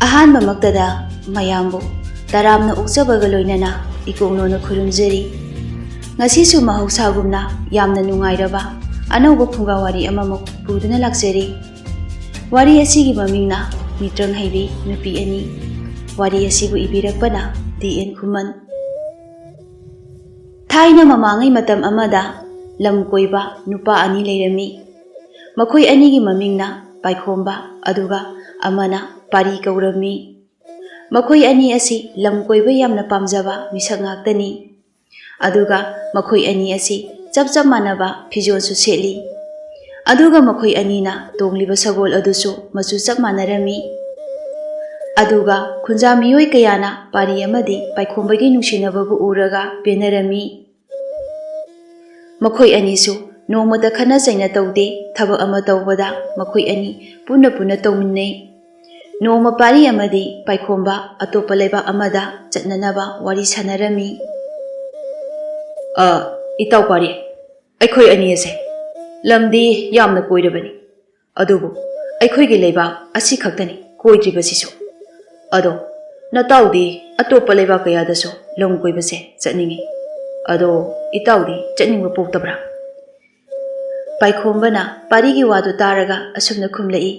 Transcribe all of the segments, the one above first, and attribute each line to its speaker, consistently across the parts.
Speaker 1: ꯑꯍꯥꯟꯕꯃꯛꯇꯗ ꯃꯌꯥꯝꯕꯨ ꯇꯔꯥꯝꯅ ꯑꯣꯛꯆꯕꯒ ꯂꯣꯏꯅꯅ ꯏꯀꯣꯛꯅꯣꯅ ꯈꯨꯔꯨꯝꯖꯔꯤ꯫ ꯉꯁꯤꯁꯨ ꯃꯍꯧꯁꯥꯒꯨꯝꯅ ꯌꯥꯝꯅ ꯅꯨꯡꯉꯥꯏꯔꯕ ꯑꯅꯧꯕ ꯐꯨꯡꯒꯥꯋꯥꯔꯤ ꯑꯃꯃꯨꯛ ꯄꯨꯗꯨꯅ ꯂꯥꯛꯆꯔꯤ꯫ ꯋꯥꯔꯤ ꯑꯁꯤꯒꯤ ꯃꯃꯤꯡꯅ ꯃꯤꯇ꯭ꯔꯪ ꯍꯩꯕꯤ ꯅꯨꯄꯤ ꯑꯅꯤ꯫ ꯋꯥꯔꯤ ꯑꯁꯤꯕꯨ ꯏꯕꯤꯔꯛꯄꯅ ꯗꯤ.ꯑꯦꯟ. ꯈꯨꯃꯟ꯫ ꯊꯥꯏꯅ ꯃꯃꯥꯡꯉꯩ ꯃꯇꯝ ꯑꯃꯗ ꯂꯝ ꯀꯣꯏꯕ ꯅꯨꯄꯥ ꯑꯅꯤ ꯂꯩꯔꯝꯃꯤ꯫ ꯃꯈꯣꯏ ꯑꯅꯤꯒꯤ ꯃꯃꯤꯡꯅ ꯄꯥꯏꯈꯣꯝꯕ ꯑꯗꯨꯒ ꯑꯃꯅ ꯄꯥꯔꯤ ꯀꯧꯔꯝꯃꯤ꯫ ꯃꯈꯣꯏ ꯑꯅꯤ ꯑꯁꯤ ꯂꯝ ꯀꯣꯏꯕ ꯌꯥꯝꯅ ꯄꯥꯝꯖꯕ ꯃꯤꯁꯛ ꯉꯥꯛꯇꯅꯤ꯫ ꯑꯗꯨꯒ ꯃꯈꯣꯏ ꯑꯅꯤ ꯑꯁꯤ ꯆꯞ ꯃꯥꯟꯅꯕ ꯐꯤꯖꯣꯜꯁꯨ ꯁꯦꯠꯂꯤ꯫ ꯑꯗꯨꯒ ꯃꯈꯣꯏ ꯑꯅꯤꯅ ꯇꯣꯡꯂꯤꯕ ꯁꯒꯣꯜ ꯑꯗꯨꯁꯨ ꯃꯆꯨ ꯆꯞ ꯃꯥꯟꯅꯔꯝꯃꯤ꯫ ꯑꯗꯨꯒ ꯈꯨꯟꯖꯥ ꯃꯤꯑꯣꯏ ꯀꯌꯥꯅ ꯄꯥꯔꯤ ꯑꯃꯗꯤ ꯄꯥꯏꯈꯣꯝꯕꯒꯤ ꯅꯨꯡꯁꯤꯅꯕꯕꯨ ꯎꯔꯒ ꯄꯦꯟꯅꯔꯝꯃꯤ꯫ ꯃꯈꯣꯏ ꯑꯅꯤꯁꯨ ꯅꯣꯡꯃꯇ ꯈꯟꯅ ꯆꯩꯅ ꯇꯧꯗꯦ꯫ ꯊꯕꯛ ꯑꯃ ꯇꯧꯕꯗ ꯃꯈꯣꯏ ꯑꯅꯤ ꯄꯨꯟꯅ ꯇꯧꯃꯤꯟꯅꯩ꯫ ꯅꯣꯡꯃ ꯄꯥꯔꯤ ꯑꯃꯗꯤ ꯄꯥꯏꯈꯣꯝꯕ ꯑꯇꯣꯞꯄ ꯂꯩꯕꯥꯛ ꯑꯃꯗ ꯆꯠꯅꯅꯕ ꯋꯥꯔꯤ ꯁꯥꯟꯅꯔꯝꯃꯤ꯫
Speaker 2: ꯏꯇꯥꯎ ꯄꯥꯔꯤ, ꯑꯩꯈꯣꯏ ꯑꯅꯤ ꯑꯁꯦ ꯂꯝꯗꯤ ꯌꯥꯝꯅ ꯀꯣꯏꯔꯕꯅꯤ, ꯑꯗꯨꯕꯨ ꯑꯩꯈꯣꯏꯒꯤ ꯂꯩꯕꯥꯛ ꯑꯁꯤ ꯈꯛꯇꯅꯤ ꯀꯣꯏꯗ꯭ꯔꯤꯕꯁꯤꯁꯨ꯫ ꯑꯗꯣ ꯅꯇꯥꯎꯗꯤ ꯑꯇꯣꯞꯄ ꯂꯩꯕꯥꯛ ꯀꯌꯥꯗꯁꯨ ꯂꯝ ꯀꯣꯏꯕꯁꯦ ꯆꯠꯅꯤꯡꯉꯤ꯫ ꯑꯗꯣ ꯏꯇꯥꯎꯗꯤ ꯆꯠꯅꯤꯡꯕ ꯄꯣꯛꯇꯕ꯭ꯔꯥ?
Speaker 1: ꯄꯥꯏꯈꯣꯝꯕꯅ ꯄꯥꯔꯤꯒꯤ ꯋꯥꯗꯨ ꯇꯥꯔꯒ ꯑꯁꯨꯝꯅ ꯈꯨꯝꯂꯛꯏ꯫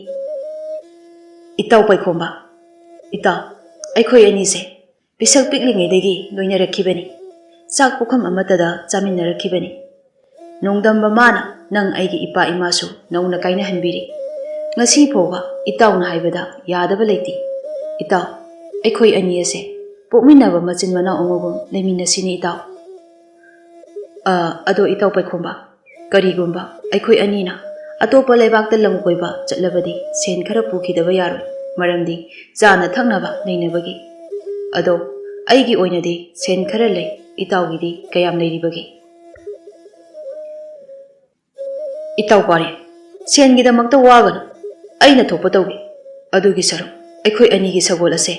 Speaker 2: ꯏꯇꯥꯎ ꯄꯥꯏꯈꯣꯝꯕ, ꯏꯇꯥꯎ ꯑꯩꯈꯣꯏ ꯑꯅꯤꯁꯦ ꯄꯤꯁꯛ ꯄꯤꯛꯂꯤꯉꯩꯗꯒꯤ ꯂꯣꯏꯅꯔꯛꯈꯤꯕꯅꯤ꯫ ꯆꯥꯛ ꯄꯨꯈꯝ ꯑꯃꯠꯇꯗ ꯆꯥꯃꯤꯟꯅꯔꯛꯈꯤꯕꯅꯤ꯫ ꯅꯣꯡꯗꯝꯕ ꯃꯥꯅ ꯅꯪ ꯑꯩꯒꯤ ꯏꯄꯥ ꯏꯃꯥꯁꯨ ꯅꯧꯅ ꯀꯥꯏꯅꯍꯟꯕꯤꯔꯤ꯫ ꯉꯁꯤ ꯐꯥꯎꯕ ꯏꯇꯥꯎꯅ ꯍꯥꯏꯕꯗ ꯌꯥꯗꯕ ꯂꯩꯇꯦ꯫ ꯏꯇꯥꯎ ꯑꯩꯈꯣই ꯑꯅꯤ ꯑꯁꯦ ꯄꯣꯛꯃꯤꯟꯅꯕ ꯃꯆꯤꯟ ꯃꯅꯥꯎ ꯑꯃꯒꯨꯝ ꯂꯩꯃꯤꯟꯅꯁꯤꯅꯤ ꯏꯇꯥꯎ꯫ ꯑꯗꯣ ꯏꯇꯥꯎ ꯄꯥꯏꯈꯣꯝꯕ, ꯀꯔꯤꯒꯨꯝꯕ ꯑꯩꯈꯣꯏ ꯑꯅꯤꯅ ꯑꯇꯣꯞꯄ ꯂꯩꯕꯥꯛꯇ ꯂꯝ ꯀꯣꯏꯕ ꯆꯠꯂꯕꯗꯤ ꯁꯦꯟ ꯈꯔ ꯄꯨꯈꯤꯗꯕ ꯌꯥꯔꯣꯏ, ꯃꯔꯝꯗꯤ ꯆꯥꯅ ꯊꯛꯅꯕ ꯂꯩꯅꯕꯒꯤ꯫ ꯑꯗꯣ ꯑꯩꯒꯤ ꯑꯣꯏꯅꯗꯤ ꯁꯦꯟ ꯈꯔ ꯂꯩ, ꯏꯇꯥꯎꯒꯤꯗꯤ ꯀꯌꯥꯝ ꯂꯩꯔꯤꯕꯒꯦ? ꯏꯇꯥꯎ ꯄꯥꯔꯤ, ꯁꯦꯟꯒꯤꯗꯃꯛꯇ ꯋꯥꯒꯅꯨ, ꯑꯩꯅ ꯊꯣꯛꯄ ꯇꯧꯒꯦ꯫ ꯑꯗꯨꯒꯤ ꯁꯔꯨꯛ ꯑꯩꯈꯣꯏ ꯑꯅꯤꯒꯤ ꯁꯒꯣꯜ ꯑꯁꯦ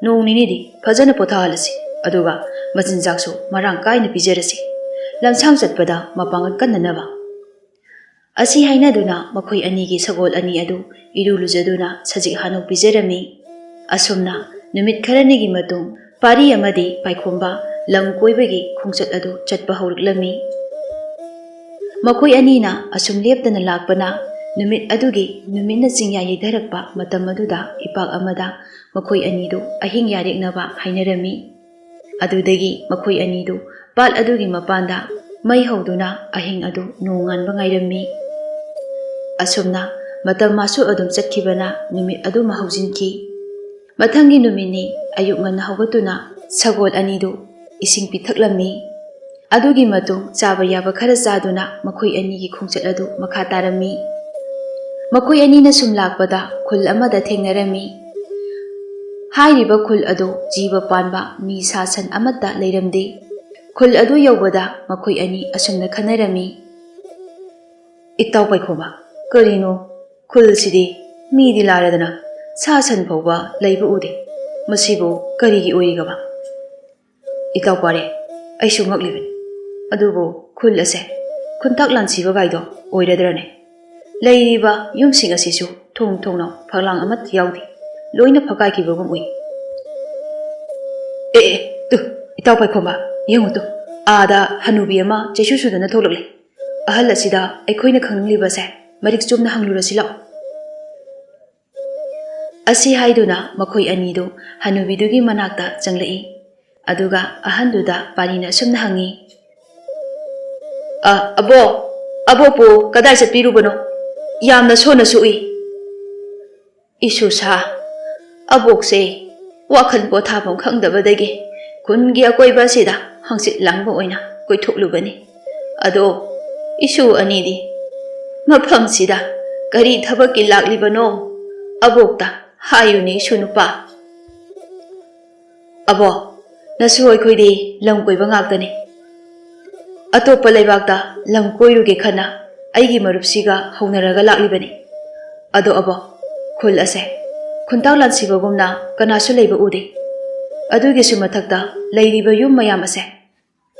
Speaker 2: ꯅꯣꯡ ꯅꯤꯅꯤꯗꯤ ꯐꯖꯅ ꯄꯣꯊꯥꯍꯜꯂꯁꯤ, ꯑꯗꯨꯒ ꯃꯆꯤꯟꯖꯥꯛꯁꯨ ꯃꯔꯥꯡ ꯀꯥꯏꯅ ꯄꯤꯖꯔꯁꯤ, ꯂꯝꯁꯥꯡ ꯆꯠꯄꯗ ꯃꯄꯥꯡꯒꯜ ꯀꯟꯅꯅꯕ꯫
Speaker 1: ꯑꯁꯤ ꯍꯥꯏꯅꯗꯨꯅ ꯃꯈꯣꯏ ꯑꯅꯤꯒꯤ ꯁꯒꯣꯜ ꯑꯅꯤ ꯑꯗꯨ ꯏꯔꯨ ꯂꯨꯖꯗꯨꯅ ꯁꯖꯤꯛ ꯍꯥꯅꯧ ꯄꯤꯖꯔꯝꯃꯤ꯫ ꯑꯁꯨꯝꯅ ꯅꯨꯃꯤꯠ ꯈꯔꯅꯤꯒꯤ ꯃꯇꯨꯡ ꯄꯥꯔꯤ ꯑꯃꯗꯤ ꯄꯥꯏꯈꯣꯝꯕ ꯂꯝ ꯀꯣꯏꯕꯒꯤ ꯈꯣꯡꯆꯠ ꯑꯗꯨ ꯆꯠꯄ ꯍꯧꯔꯛꯂꯝꯃꯤ꯫ ꯃꯈꯣꯏ ꯑꯅꯤꯅ ꯑꯁꯨꯝ ꯂꯦꯞꯇꯅ ꯂꯥꯛꯄꯅ ꯅꯨꯃꯤꯠ ꯑꯗꯨꯒꯤ ꯅꯨꯃꯤꯠꯅ ꯆꯤꯡꯌꯥ ꯌꯩꯙꯔꯛꯄ ꯃꯇꯝ ꯑꯗꯨꯗ ꯏꯄꯥꯛ ꯑꯃꯗ ꯃꯈꯣꯏ ꯑꯅꯤꯗꯨ ꯑꯍꯤꯡ ꯌꯥꯔꯦꯛꯅꯕ ꯍꯥꯏꯅꯔꯝꯃꯤ꯫ ꯑꯗꯨꯗꯒꯤ ꯃꯈꯣꯏ ꯑꯅꯤꯗꯨ ꯄꯥꯠ ꯑꯗꯨꯒꯤ ꯃꯄꯥꯟꯗ ꯃꯩ ꯍꯧꯗꯨꯅ ꯑꯍꯤꯡ ꯑꯗꯨ ꯅꯣꯡꯉꯥꯟꯕ ꯉꯥꯏꯔꯝꯃꯤ꯫ ꯑꯁꯨꯝꯅ ꯃꯇꯝ ꯃꯥꯁꯨ ꯑꯗꯨꯝ ꯆꯠꯈꯤꯕꯅ ꯅꯨꯃꯤꯠ ꯑꯗꯨꯃ ꯍꯧꯖꯤꯟꯈꯤ꯫ ꯃꯊꯪꯒꯤ ꯅꯨꯃꯤꯠꯅꯤ ꯑꯌꯨꯛ ꯉꯟꯅ ꯍꯧꯒꯠꯇꯨꯅ ꯁꯒꯣꯜ ꯑꯅꯤꯗꯨ ꯏꯁꯤꯡ ꯄꯤꯊꯛꯂꯝꯃꯤ꯫ ꯑꯗꯨꯒꯤ ꯃꯇꯨꯡ ꯆꯥꯕ ꯌꯥꯕ ꯈꯔ ꯆꯥꯗꯨꯅ ꯃꯈꯣꯏ ꯑꯅꯤꯒꯤ ꯈꯣꯡꯆꯠ ꯑꯗꯨ ꯃꯈꯥ ꯇꯥꯔꯝꯃꯤ꯫ ꯃꯈꯣꯏ ꯑꯅꯤꯅ ꯁꯨꯝ ꯂꯥꯛꯄꯗ ꯈꯨꯜ ꯑꯃꯗ ꯊꯦꯡꯅꯔꯝꯃꯤ꯫ ꯍꯥꯏꯔꯤꯕ ꯈꯨꯜ ꯑꯗꯨ ꯖꯤꯕ ꯄꯥꯟꯕ ꯃꯤ ꯁꯥ ꯁꯟ ꯑꯃꯠꯇ ꯂꯩꯔꯝꯗꯦ꯫ ꯈꯨꯜ ꯑꯗꯨ ꯌꯧꯕꯗ ꯃꯈꯣꯏ ꯑꯅꯤ ꯑꯁꯨꯝꯅ ꯈꯟꯅꯔꯝꯃꯤ꯫
Speaker 2: ꯏꯇꯥꯎ ꯄꯥꯏꯈꯣꯝꯕ, ꯀꯔꯤꯅꯣ ꯈꯨꯜꯁꯤꯗꯤ ꯃꯤꯗꯤ ꯂꯥꯏꯔꯗꯅ ꯁꯥ ꯁꯟ ꯐꯥꯎꯕ ꯂꯩꯕ ꯎꯗꯦ, ꯃꯁꯤꯕꯨ ꯀꯔꯤꯒꯤ ꯑꯣꯏꯔꯤꯒꯕ? ꯏꯇꯥꯎ ꯄꯥꯔꯤ, ꯑꯩꯁꯨ ꯉꯛꯂꯤꯕꯅꯤ, ꯑꯗꯨꯕꯨ ꯈꯨꯜ ꯑꯁꯦ ꯈꯨꯟꯇꯥꯛ ꯂꯥꯟꯁꯤꯕ ꯒꯥꯏꯗꯣ ꯑꯣꯏꯔꯗ꯭ꯔꯅꯦ? ꯂꯩꯔꯤꯕ ꯌꯨꯝꯁꯤꯡ ꯑꯁꯤꯁꯨ ꯊꯣꯡ ꯊꯣꯡꯅꯥꯎ ꯐꯛꯂꯥꯡ ꯑꯃꯠꯇ ꯌꯥꯎꯗꯦ, ꯂꯣꯏꯅ ꯐꯛꯀꯥꯏꯈꯤꯕꯒꯨꯝ ꯎꯏ꯫ ꯇꯨ ꯏꯇꯥꯎ ꯄꯥꯏꯈꯣꯝꯕ, ꯌꯦꯡꯉꯨ ꯇꯨ, ꯑꯥꯗ ꯍꯅꯨꯕꯤ ꯑꯃ ꯆꯩꯁꯨ ꯁꯨꯗꯅ ꯊꯣꯛꯂꯛꯂꯦ꯫ ꯑꯍꯜ ꯑꯁꯤꯗ ꯑꯩꯈꯣꯏꯅ ꯈꯪꯅꯤꯡꯂꯤꯕꯁꯦ ꯃꯔꯤꯛ ꯆꯨꯝꯅ ꯍꯪꯂꯨꯔꯁꯤ ꯂꯥꯛꯑꯣ꯫
Speaker 1: ꯑꯁꯤ ꯍꯥꯏꯗꯨꯅ ꯃꯈꯣꯏ ꯑꯅꯤꯗꯨ ꯍꯅꯨꯕꯤꯗꯨꯒꯤ ꯃꯅꯥꯛꯇ ꯆꯪꯂꯛꯏ꯫ ꯑꯗꯨꯒ ꯑꯍꯟꯗꯨꯗ ꯄꯥꯔꯤꯅ ꯑꯁꯨꯝꯅ ꯍꯪꯉꯤ꯫
Speaker 2: ꯑꯕꯣꯛꯄꯨ ꯀꯗꯥꯏ ꯆꯠꯄꯤꯔꯨꯕꯅꯣ? ꯌꯥꯝꯅ ꯁꯣꯟꯅꯁꯨ ꯎꯏ꯫
Speaker 1: ꯏꯁꯨꯁꯥ, ꯑꯕꯣꯛꯁꯦ ꯋꯥꯈꯜ ꯄꯣꯊꯥꯐꯝ ꯈꯪꯗꯕꯗꯒꯤ ꯈꯨꯟꯒꯤ ꯑꯀꯣꯏꯕ ꯑꯁꯤꯗ ꯍꯪꯆꯤꯠ ꯂꯥꯡꯕ ꯑꯣꯏꯅ ꯀꯣꯏꯊꯣꯛꯂꯨꯕꯅꯤ꯫ ꯑꯗꯣ ꯏꯁꯨ ꯑꯅꯤꯗꯤ ꯃꯐꯝꯁꯤꯗ ꯀꯔꯤ ꯊꯕꯛꯀꯤ ꯂꯥꯛꯂꯤꯕꯅꯣ? ꯑꯕꯣꯛꯇ ꯍꯥꯏꯌꯨꯅꯦ ꯏꯁꯨ ꯅꯨꯄꯥ꯫
Speaker 2: ꯑꯕꯣꯛ, ꯅꯁꯨ ꯑꯩꯈꯣꯏꯗꯤ ꯂꯝ ꯀꯣꯏꯕ ꯉꯥꯛꯇꯅꯤ꯫ ꯑꯇꯣꯞꯄ ꯂꯩꯕꯥꯛꯇ ꯂꯝ ꯀꯣꯏꯔꯨꯒꯦ ꯈꯟꯅ ꯑꯩꯒꯤ ꯃꯔꯨꯞꯁꯤꯒ ꯍꯧꯅꯔꯒ ꯂꯥꯛꯂꯤꯕꯅꯤ꯫ ꯑꯗꯣ ꯑꯕꯣꯛ, ꯈꯨꯜ ꯑꯁꯦ ꯈꯨꯟꯇꯥꯛ ꯂꯥꯟꯁꯤꯕꯒꯨꯝꯅ ꯀꯅꯥꯁꯨ ꯂꯩꯕ ꯎꯗꯦ꯫ ꯑꯗꯨꯒꯤꯁꯨ ꯃꯊꯛꯇ ꯂꯩꯔꯤꯕ ꯌꯨꯝ ꯃꯌꯥꯝ ꯑꯁꯦ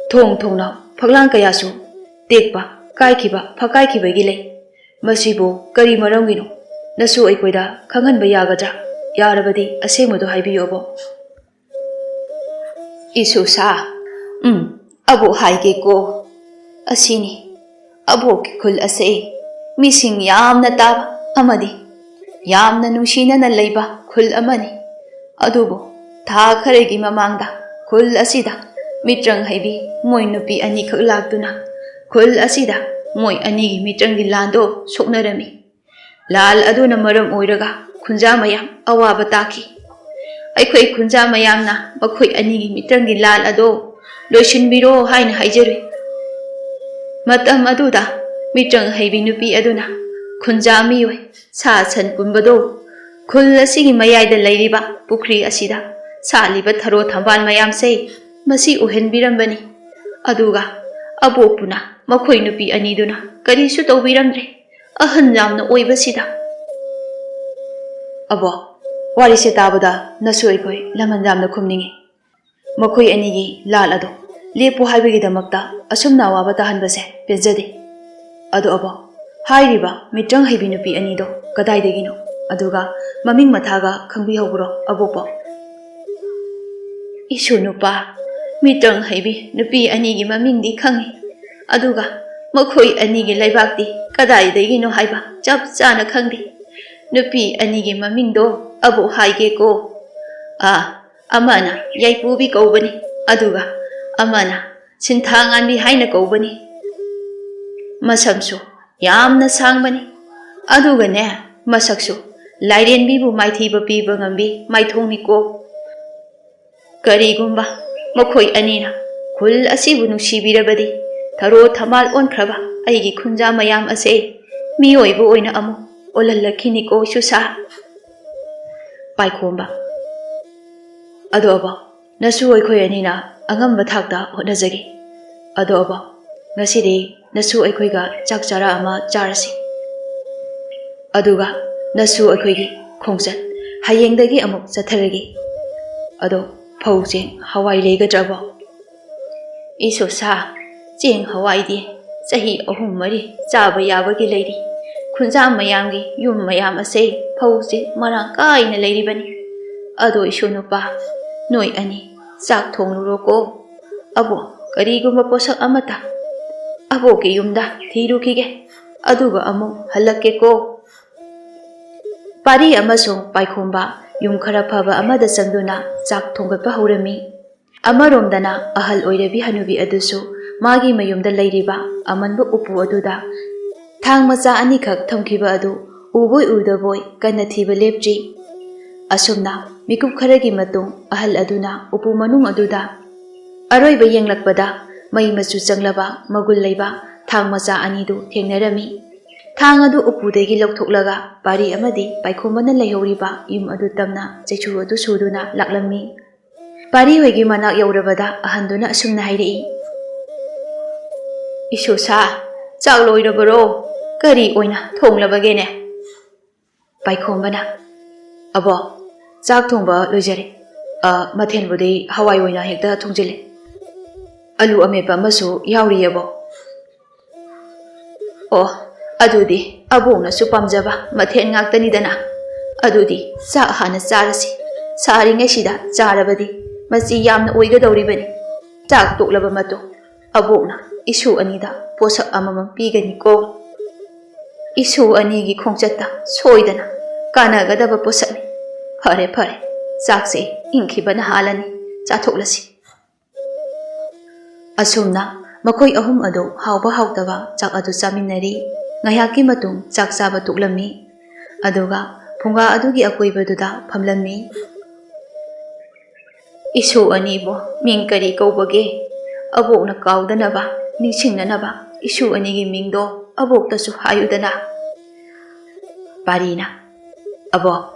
Speaker 2: ꯊꯣꯡ ꯊꯣꯡꯅꯥꯎ ꯐꯛꯂꯥꯡ ꯀꯌꯥꯁꯨ ꯇꯦꯛꯄ, ꯀꯥꯏꯈꯤꯕ, ꯐꯛꯀꯥꯏꯈꯤꯕꯒꯤ ꯂꯩ꯫ ꯃꯁꯤꯕꯨ ꯀꯔꯤ ꯃꯔꯝꯒꯤꯅꯣ? ꯅꯁꯨ ꯑꯩꯈꯣꯏꯗ ꯈꯪꯍꯟꯕ ꯌꯥꯒꯗ꯭ꯔꯥ? ꯌꯥꯔꯕꯗꯤ ꯑꯁꯦꯡꯕꯗꯣ ꯍꯥꯏꯕꯤꯌꯨ ꯑꯕꯣꯛ꯫
Speaker 1: ꯏꯁꯨꯁꯥ, ꯑꯕꯣꯛ ꯍꯥꯏꯒꯦꯀꯣ꯫ ꯑꯁꯤꯅꯤ ꯑꯕꯣꯛꯀꯤ ꯈꯨꯜ ꯑꯁꯦ ꯃꯤꯁꯤꯡ ꯌꯥꯝꯅ ꯇꯥꯕ ꯑꯃꯗꯤ ꯌꯥꯝꯅ ꯅꯨꯡꯁꯤꯅꯅ ꯂꯩꯕ ꯈꯨꯜ ꯑꯃꯅꯤ꯫ ꯑꯗꯨꯕꯨ ꯊꯥ ꯈꯔꯒꯤ ꯃꯃꯥꯡꯗ ꯈꯨꯜ ꯑꯁꯤꯗ ꯃꯤꯇ꯭ꯔꯪ ꯍꯩꯕꯤ ꯃꯣꯏ ꯅꯨꯄꯤ ꯑꯅꯤꯈꯛ ꯂꯥꯛꯇꯨꯅ ꯈꯨꯜ ꯑꯁꯤꯗ ꯃꯣꯏ ꯑꯅꯤꯒꯤ ꯃꯤꯇ꯭ꯔꯪꯒꯤ ꯂꯥꯟꯗꯣ ꯁꯣꯛꯅꯔꯝꯃꯤ꯫ ꯂꯥꯜ ꯑꯗꯨꯅ ꯃꯔꯝ ꯑꯣꯏꯔꯒ ꯈꯨꯟꯖꯥ ꯃꯌꯥꯝ ꯑꯋꯥꯕ ꯇꯥꯈꯤ꯫ ꯑꯩꯈꯣꯏ ꯈꯨꯟꯖꯥ ꯃꯌꯥꯝꯅ ꯃꯈꯣꯏ ꯑꯅꯤꯒꯤ ꯃꯤꯇ꯭ꯔꯪꯒꯤ ꯂꯥꯜ ꯑꯗꯣ ꯂꯣꯏꯁꯤꯟꯕꯤꯔꯣ ꯍꯥꯏꯅ ꯍꯥꯏꯖꯔꯨꯏ꯫ ꯃꯇꯝ ꯑꯗꯨꯗ ꯃꯤꯇ꯭ꯔꯪ ꯍꯩꯕꯤ ꯅꯨꯄꯤ ꯑꯗꯨꯅ ꯈꯨꯟꯖꯥ ꯃꯤꯑꯣꯏ ꯁꯥ ꯁꯟ ꯄꯨꯟꯕꯗꯣ ꯈꯨꯜ ꯑꯁꯤꯒꯤ ꯃꯌꯥꯏꯗ ꯂꯩꯔꯤꯕ ꯄꯨꯈ꯭ꯔꯤ ꯑꯁꯤꯗ ꯁꯥꯠꯂꯤꯕ ꯊꯔꯣ ꯊꯝꯕꯥꯜ ꯃꯌꯥꯝꯁꯦ ꯃꯁꯤ ꯎꯍꯟꯕꯤꯔꯝꯕꯅꯤ꯫ ꯑꯗꯨꯒ ꯑꯕꯣꯛꯄꯨꯅ ꯃꯈꯣꯏ ꯅꯨꯄꯤ ꯑꯅꯤꯗꯨꯅ ꯀꯔꯤꯁꯨ ꯇꯧꯕꯤꯔꯝꯗ꯭ꯔꯦ ꯑꯍꯟ ꯌꯥꯝꯅ ꯑꯣꯏꯕꯁꯤꯗ꯫
Speaker 2: ꯑꯕꯣꯛ, ꯋꯥꯔꯤꯁꯦ ꯇꯥꯕꯗ ꯅꯁꯨ ꯑꯩꯈꯣꯏ ꯂꯃꯟ ꯌꯥꯝꯅ ꯈꯨꯝꯅꯤꯡꯉꯤ꯫ ꯃꯈꯣꯏ ꯑꯅꯤꯒꯤ ꯂꯥꯜ ꯑꯗꯣ ꯂꯦꯞꯄꯨ ꯍꯥꯏꯕꯒꯤꯗꯃꯛꯇ ꯑꯁꯨꯝꯅ ꯑꯋꯥꯕ ꯇꯥꯍꯟꯕꯁꯦ ꯄꯦꯟꯖꯗꯦ꯫ ꯑꯗꯣ ꯑꯕꯣꯛ, ꯍꯥꯏꯔꯤꯕ ꯃꯤꯇ꯭ꯔꯪ ꯍꯩꯕꯤ ꯅꯨꯄꯤ ꯑꯅꯤꯗꯣ ꯀꯗꯥꯏꯗꯒꯤꯅꯣ? ꯑꯗꯨꯒ ꯃꯃꯤꯡ ꯃꯊꯥꯒ ꯈꯪꯕꯤꯍꯧꯕ꯭ꯔꯣ ꯑꯕꯣꯛꯄꯣ?
Speaker 1: ꯏꯁꯨ ꯅꯨꯄꯥ, ꯃꯤꯇ꯭ꯔꯪ ꯍꯩꯕꯤ ꯅꯨꯄꯤ ꯑꯅꯤꯒꯤ ꯃꯃꯤꯡꯗꯤ ꯈꯪꯏ, ꯑꯗꯨꯒ ꯃꯈꯣꯏ ꯑꯅꯤꯒꯤ ꯂꯩꯕꯥꯛꯇꯤ ꯀꯗꯥꯏꯗꯒꯤꯅꯣ ꯍꯥꯏꯕ ꯆꯞ ꯆꯥꯅ ꯈꯪꯗꯦ꯫ ꯅꯨꯄꯤ ꯑꯅꯤꯒꯤ ꯃꯃꯤꯡꯗꯣ ꯑꯕꯣꯛ ꯍꯥꯏꯒꯦꯀꯣ꯫ ꯑꯃꯅ ꯌꯥꯏꯄꯨꯕꯤ ꯀꯧꯕꯅꯤ, ꯑꯗꯨꯒ ꯑꯃꯅ ꯁꯤꯟꯊꯥꯉꯥꯟꯕꯤ ꯍꯥꯏꯅ ꯀꯧꯕꯅꯤ꯫ ꯃꯁꯝꯁꯨ ꯌꯥꯝꯅ ꯁꯥꯡꯕꯅꯤ, ꯑꯗꯨꯒꯅꯦ ꯃꯁꯛꯁꯨ ꯂꯥꯏꯔꯦꯟꯕꯤꯕꯨ ꯃꯥꯏꯊꯤꯕ ꯄꯤꯕ ꯉꯝꯕꯤ ꯃꯥꯏꯊꯣꯡꯅꯤꯀꯣ꯫ ꯀꯔꯤꯒꯨꯝꯕ ꯃꯈꯣꯏ ꯑꯅꯤꯅ ꯈꯨꯜ ꯑꯁꯤꯕꯨ ꯅꯨꯡꯁꯤꯕꯤꯔꯕꯗꯤ ꯊꯔꯣ ꯊꯝꯕꯥꯜ ꯑꯣꯟꯈ꯭ꯔꯕ ꯑꯩꯒꯤ ꯈꯨꯟꯖꯥ ꯃꯌꯥꯝ ꯑꯁꯦ ꯃꯤꯑꯣꯏꯕ ꯑꯣꯏꯅ ꯑꯃꯨꯛ ꯑꯣꯜꯍꯜꯂꯛꯈꯤꯅꯤꯀꯣ ꯏꯁꯨꯁꯥ꯫
Speaker 2: ꯄꯥꯏꯈꯣꯝꯕ: ꯑꯗꯣ ꯑꯕꯣꯛ, ꯅꯁꯨ ꯑꯩꯈꯣꯏ ꯑꯅꯤꯅ ꯑꯉꯝꯕ ꯊꯥꯛꯇ ꯍꯣꯠꯅꯖꯒꯦ꯫ ꯑꯗꯣ ꯑꯕꯣꯛ, ꯉꯁꯤꯗꯤ ꯅꯁꯨ ꯑꯩꯈꯣꯏꯒ ꯆꯥꯛ ꯆꯔꯥ ꯑꯃ ꯆꯥꯔꯁꯤ꯫ ꯑꯗꯨꯒ ꯅꯁꯨ ꯑꯩꯈꯣꯏꯒꯤ ꯈꯣꯡꯆꯠ ꯍꯌꯦꯡꯗꯒꯤ ꯑꯃꯨꯛ ꯆꯠꯊꯔꯒꯦ꯫ ꯑꯗꯣ ꯐꯧ ꯆꯦꯡ ꯍꯋꯥꯏ ꯂꯩꯒꯗ꯭ꯔꯥ ꯑꯕꯣꯛ?
Speaker 1: ꯏꯁꯨꯁꯥ, ꯆꯦꯡ ꯍꯋꯥꯏꯗꯤ ꯆꯍꯤ 3-4 ꯆꯥꯕ ꯌꯥꯕꯒꯤ ꯂꯩꯔꯤ꯫ ꯈꯨꯟꯖꯥ ꯃꯌꯥꯝꯒꯤ ꯌꯨꯝ ꯃꯌꯥꯝ ꯑꯁꯦ ꯐꯧꯁꯦ ꯃꯔꯥꯡ ꯀꯥꯏꯅ ꯂꯩꯔꯤꯕꯅꯤ꯫ ꯑꯗꯣ ꯏꯁꯨ ꯅꯨꯄꯥ, ꯅꯣꯏ ꯑꯅꯤ ꯆꯥꯛ ꯊꯣꯡꯂꯨꯔꯣꯀꯣ꯫ ꯑꯕꯣꯛ ꯀꯔꯤꯒꯨꯝꯕ ꯄꯣꯠꯁꯛ ꯑꯃꯠꯇ ꯑꯕꯣꯛꯀꯤ ꯌꯨꯝꯗ ꯊꯤꯔꯨꯈꯤꯒꯦ, ꯑꯗꯨꯒ ꯑꯃꯨꯛ ꯍꯜꯂꯛꯀꯦꯀꯣ꯫
Speaker 2: ꯄꯥꯔꯤ ꯑꯃꯁꯨꯡ ꯄꯥꯏꯈꯣꯝꯕ ꯌꯨꯝ ꯈꯔ ꯐꯕ ꯑꯃꯗ ꯆꯪꯗꯨꯅ ꯆꯥꯛ ꯊꯣꯡꯒꯠꯄ ꯍꯧꯔꯝꯃꯤ꯫ ꯑꯃꯔꯣꯝꯗꯅ ꯑꯍꯜ ꯑꯣꯏꯔꯕꯤ ꯍꯅꯨꯕꯤ ꯑꯗꯨꯁꯨ ꯃꯥꯒꯤ ꯃꯌꯨꯝꯗ ꯂꯩꯔꯤꯕ ꯑꯃꯟꯕ ꯎꯄꯨ ꯑꯗꯨꯗ ꯊꯥꯡ ꯃꯆꯥ ꯑꯅꯤꯈꯛ ꯊꯝꯈꯤꯕ ꯑꯗꯨ ꯎꯕꯣꯏ ꯎꯗꯕꯣꯏ ꯀꯟꯅ ꯊꯤꯕ ꯂꯦꯞꯇ꯭ꯔꯤ꯫ ꯑꯁꯨꯝꯅ ꯃꯤꯀꯨꯞ ꯈꯔꯒꯤ ꯃꯇꯨꯡ ꯑꯍꯜ ꯑꯗꯨꯅ ꯎꯄꯨ ꯃꯅꯨꯡ ꯑꯗꯨꯗ ꯑꯔꯣꯏꯕ ꯌꯦꯡꯂꯛꯄꯗ ꯃꯩ ꯃꯆꯨ ꯆꯪꯂꯕ ꯃꯒꯨꯟ ꯂꯩꯕ ꯊꯥꯡ ꯃꯆꯥ ꯑꯅꯤꯗꯨ ꯊꯦꯡꯅꯔꯝꯃꯤ꯫ ꯊꯥꯡ ꯑꯗꯨ ꯎꯄꯨꯗꯒꯤ ꯂꯧꯊꯣꯛꯂꯒ ꯄꯥꯔꯤ ꯑꯃꯗꯤ ꯄꯥꯏꯈꯣꯝꯕꯅ ꯂꯩꯍꯧꯔꯤꯕ ꯌꯨꯝ ꯑꯗꯨ ꯇꯝꯅ ꯆꯩꯁꯨ ꯑꯗꯨ ꯁꯨꯗꯨꯅ ꯂꯥꯛꯂꯝꯃꯤ꯫ ꯄꯥꯔꯤ ꯍꯣꯏꯒꯤ ꯃꯅꯥꯛ ꯌꯧꯔꯕꯗ ꯑꯍꯟꯗꯨꯅ ꯑꯁꯨꯝꯅ ꯍꯥꯏꯔꯛꯏ:
Speaker 1: ꯏꯁꯨꯁꯥ, ꯆꯥꯛ ꯂꯣꯏꯔꯕꯔꯣ? ꯀꯔꯤ ꯑꯣꯏꯅ ꯊꯣꯡꯂꯕꯒꯦꯅꯦ?
Speaker 2: ꯄꯥꯏꯈꯣꯝꯕꯅ: ꯑꯕꯣꯛ, ꯆꯥꯛ ꯊꯣꯡꯕ ꯂꯣꯏꯖꯔꯦ꯫ ꯃꯊꯦꯜꯕꯨꯗꯤ ꯍꯋꯥꯏ ꯑꯣꯏꯅ ꯍꯦꯛꯇ ꯊꯣꯡꯖꯤꯜꯂꯦ꯫ ꯑꯂꯨ ꯑꯃꯦꯠꯄ ꯑꯃꯁꯨ ꯌꯥꯎꯔꯤꯌꯦ ꯑꯕꯣꯛ꯫
Speaker 1: ꯑꯣ, ꯑꯗꯨꯗꯤ ꯑꯕꯣꯛꯅꯁꯨ ꯄꯥꯝꯖꯕ ꯃꯊꯦꯜ ꯉꯥꯛꯇꯅꯤꯗꯅ꯫ ꯑꯗꯨꯗꯤ ꯆꯥꯛ ꯍꯥꯟꯅ ꯆꯥꯔꯁꯤ꯫ ꯁꯥꯔꯤꯉꯩꯁꯤꯗ ꯆꯥꯔꯕꯗꯤ ꯃꯆꯤ ꯌꯥꯝꯅ ꯑꯣꯏꯒꯗꯧꯔꯤꯕꯅꯤ꯫ ꯆꯥꯛ ꯇꯣꯛꯂꯕ ꯃꯇꯨꯡ ꯑꯕꯣꯛꯅ ꯏꯁꯨ ꯑꯅꯤꯗ ꯄꯣꯠꯁꯛ ꯑꯃꯃꯝ ꯄꯤꯒꯅꯤꯀꯣ꯫ ꯏꯁꯨ ꯑꯅꯤꯒꯤ ꯈꯣꯡꯆꯠꯇ ꯁꯣꯏꯗꯅ ꯀꯥꯟꯅꯒꯗꯕ ꯄꯣꯠꯁꯛꯅꯤ꯫ ꯐꯔꯦ ꯐꯔꯦ, ꯆꯥꯛꯁꯦ ꯏꯪꯈꯤꯕꯅ ꯍꯥꯜꯂꯅꯤ, ꯆꯥꯊꯣꯛꯂꯁꯤ꯫
Speaker 2: ꯑꯁꯨꯝꯅ ꯃꯈꯣꯏ ꯑꯍꯨꯝ ꯑꯗꯨ ꯍꯥꯎꯕ ꯍꯥꯎꯇꯕ ꯆꯥꯛ ꯑꯗꯨ ꯆꯥꯃꯤꯟꯅꯔꯤ꯫ ꯉꯥꯏꯍꯥꯛꯀꯤ ꯃꯇꯨꯡ ꯆꯥꯛ ꯆꯥꯕ ꯇꯣꯛꯂꯝꯃꯤ꯫ ꯑꯗꯨꯒ ꯐꯨꯡꯒꯥ ꯑꯗꯨꯒꯤ ꯑꯀꯣꯏꯕꯗꯨꯗ ꯐꯝꯂꯝꯃꯤ꯫
Speaker 1: ꯏꯁꯨ ꯑꯅꯤꯕꯨ ꯃꯤꯡ ꯀꯔꯤ ꯀꯧꯕꯒꯦ? ꯑꯕꯣꯛꯅ ꯀꯥꯎꯗꯅꯕ ꯅꯤꯡꯁꯤꯡꯅꯅꯕ ꯏꯁꯨ ꯑꯅꯤꯒꯤ ꯃꯤꯡꯗꯣ ꯑꯕꯣꯛꯇꯁꯨ ꯍꯥꯏꯌꯨꯗꯅ꯫
Speaker 2: ꯄꯥꯔꯤꯅ: ꯑꯕꯣꯛ,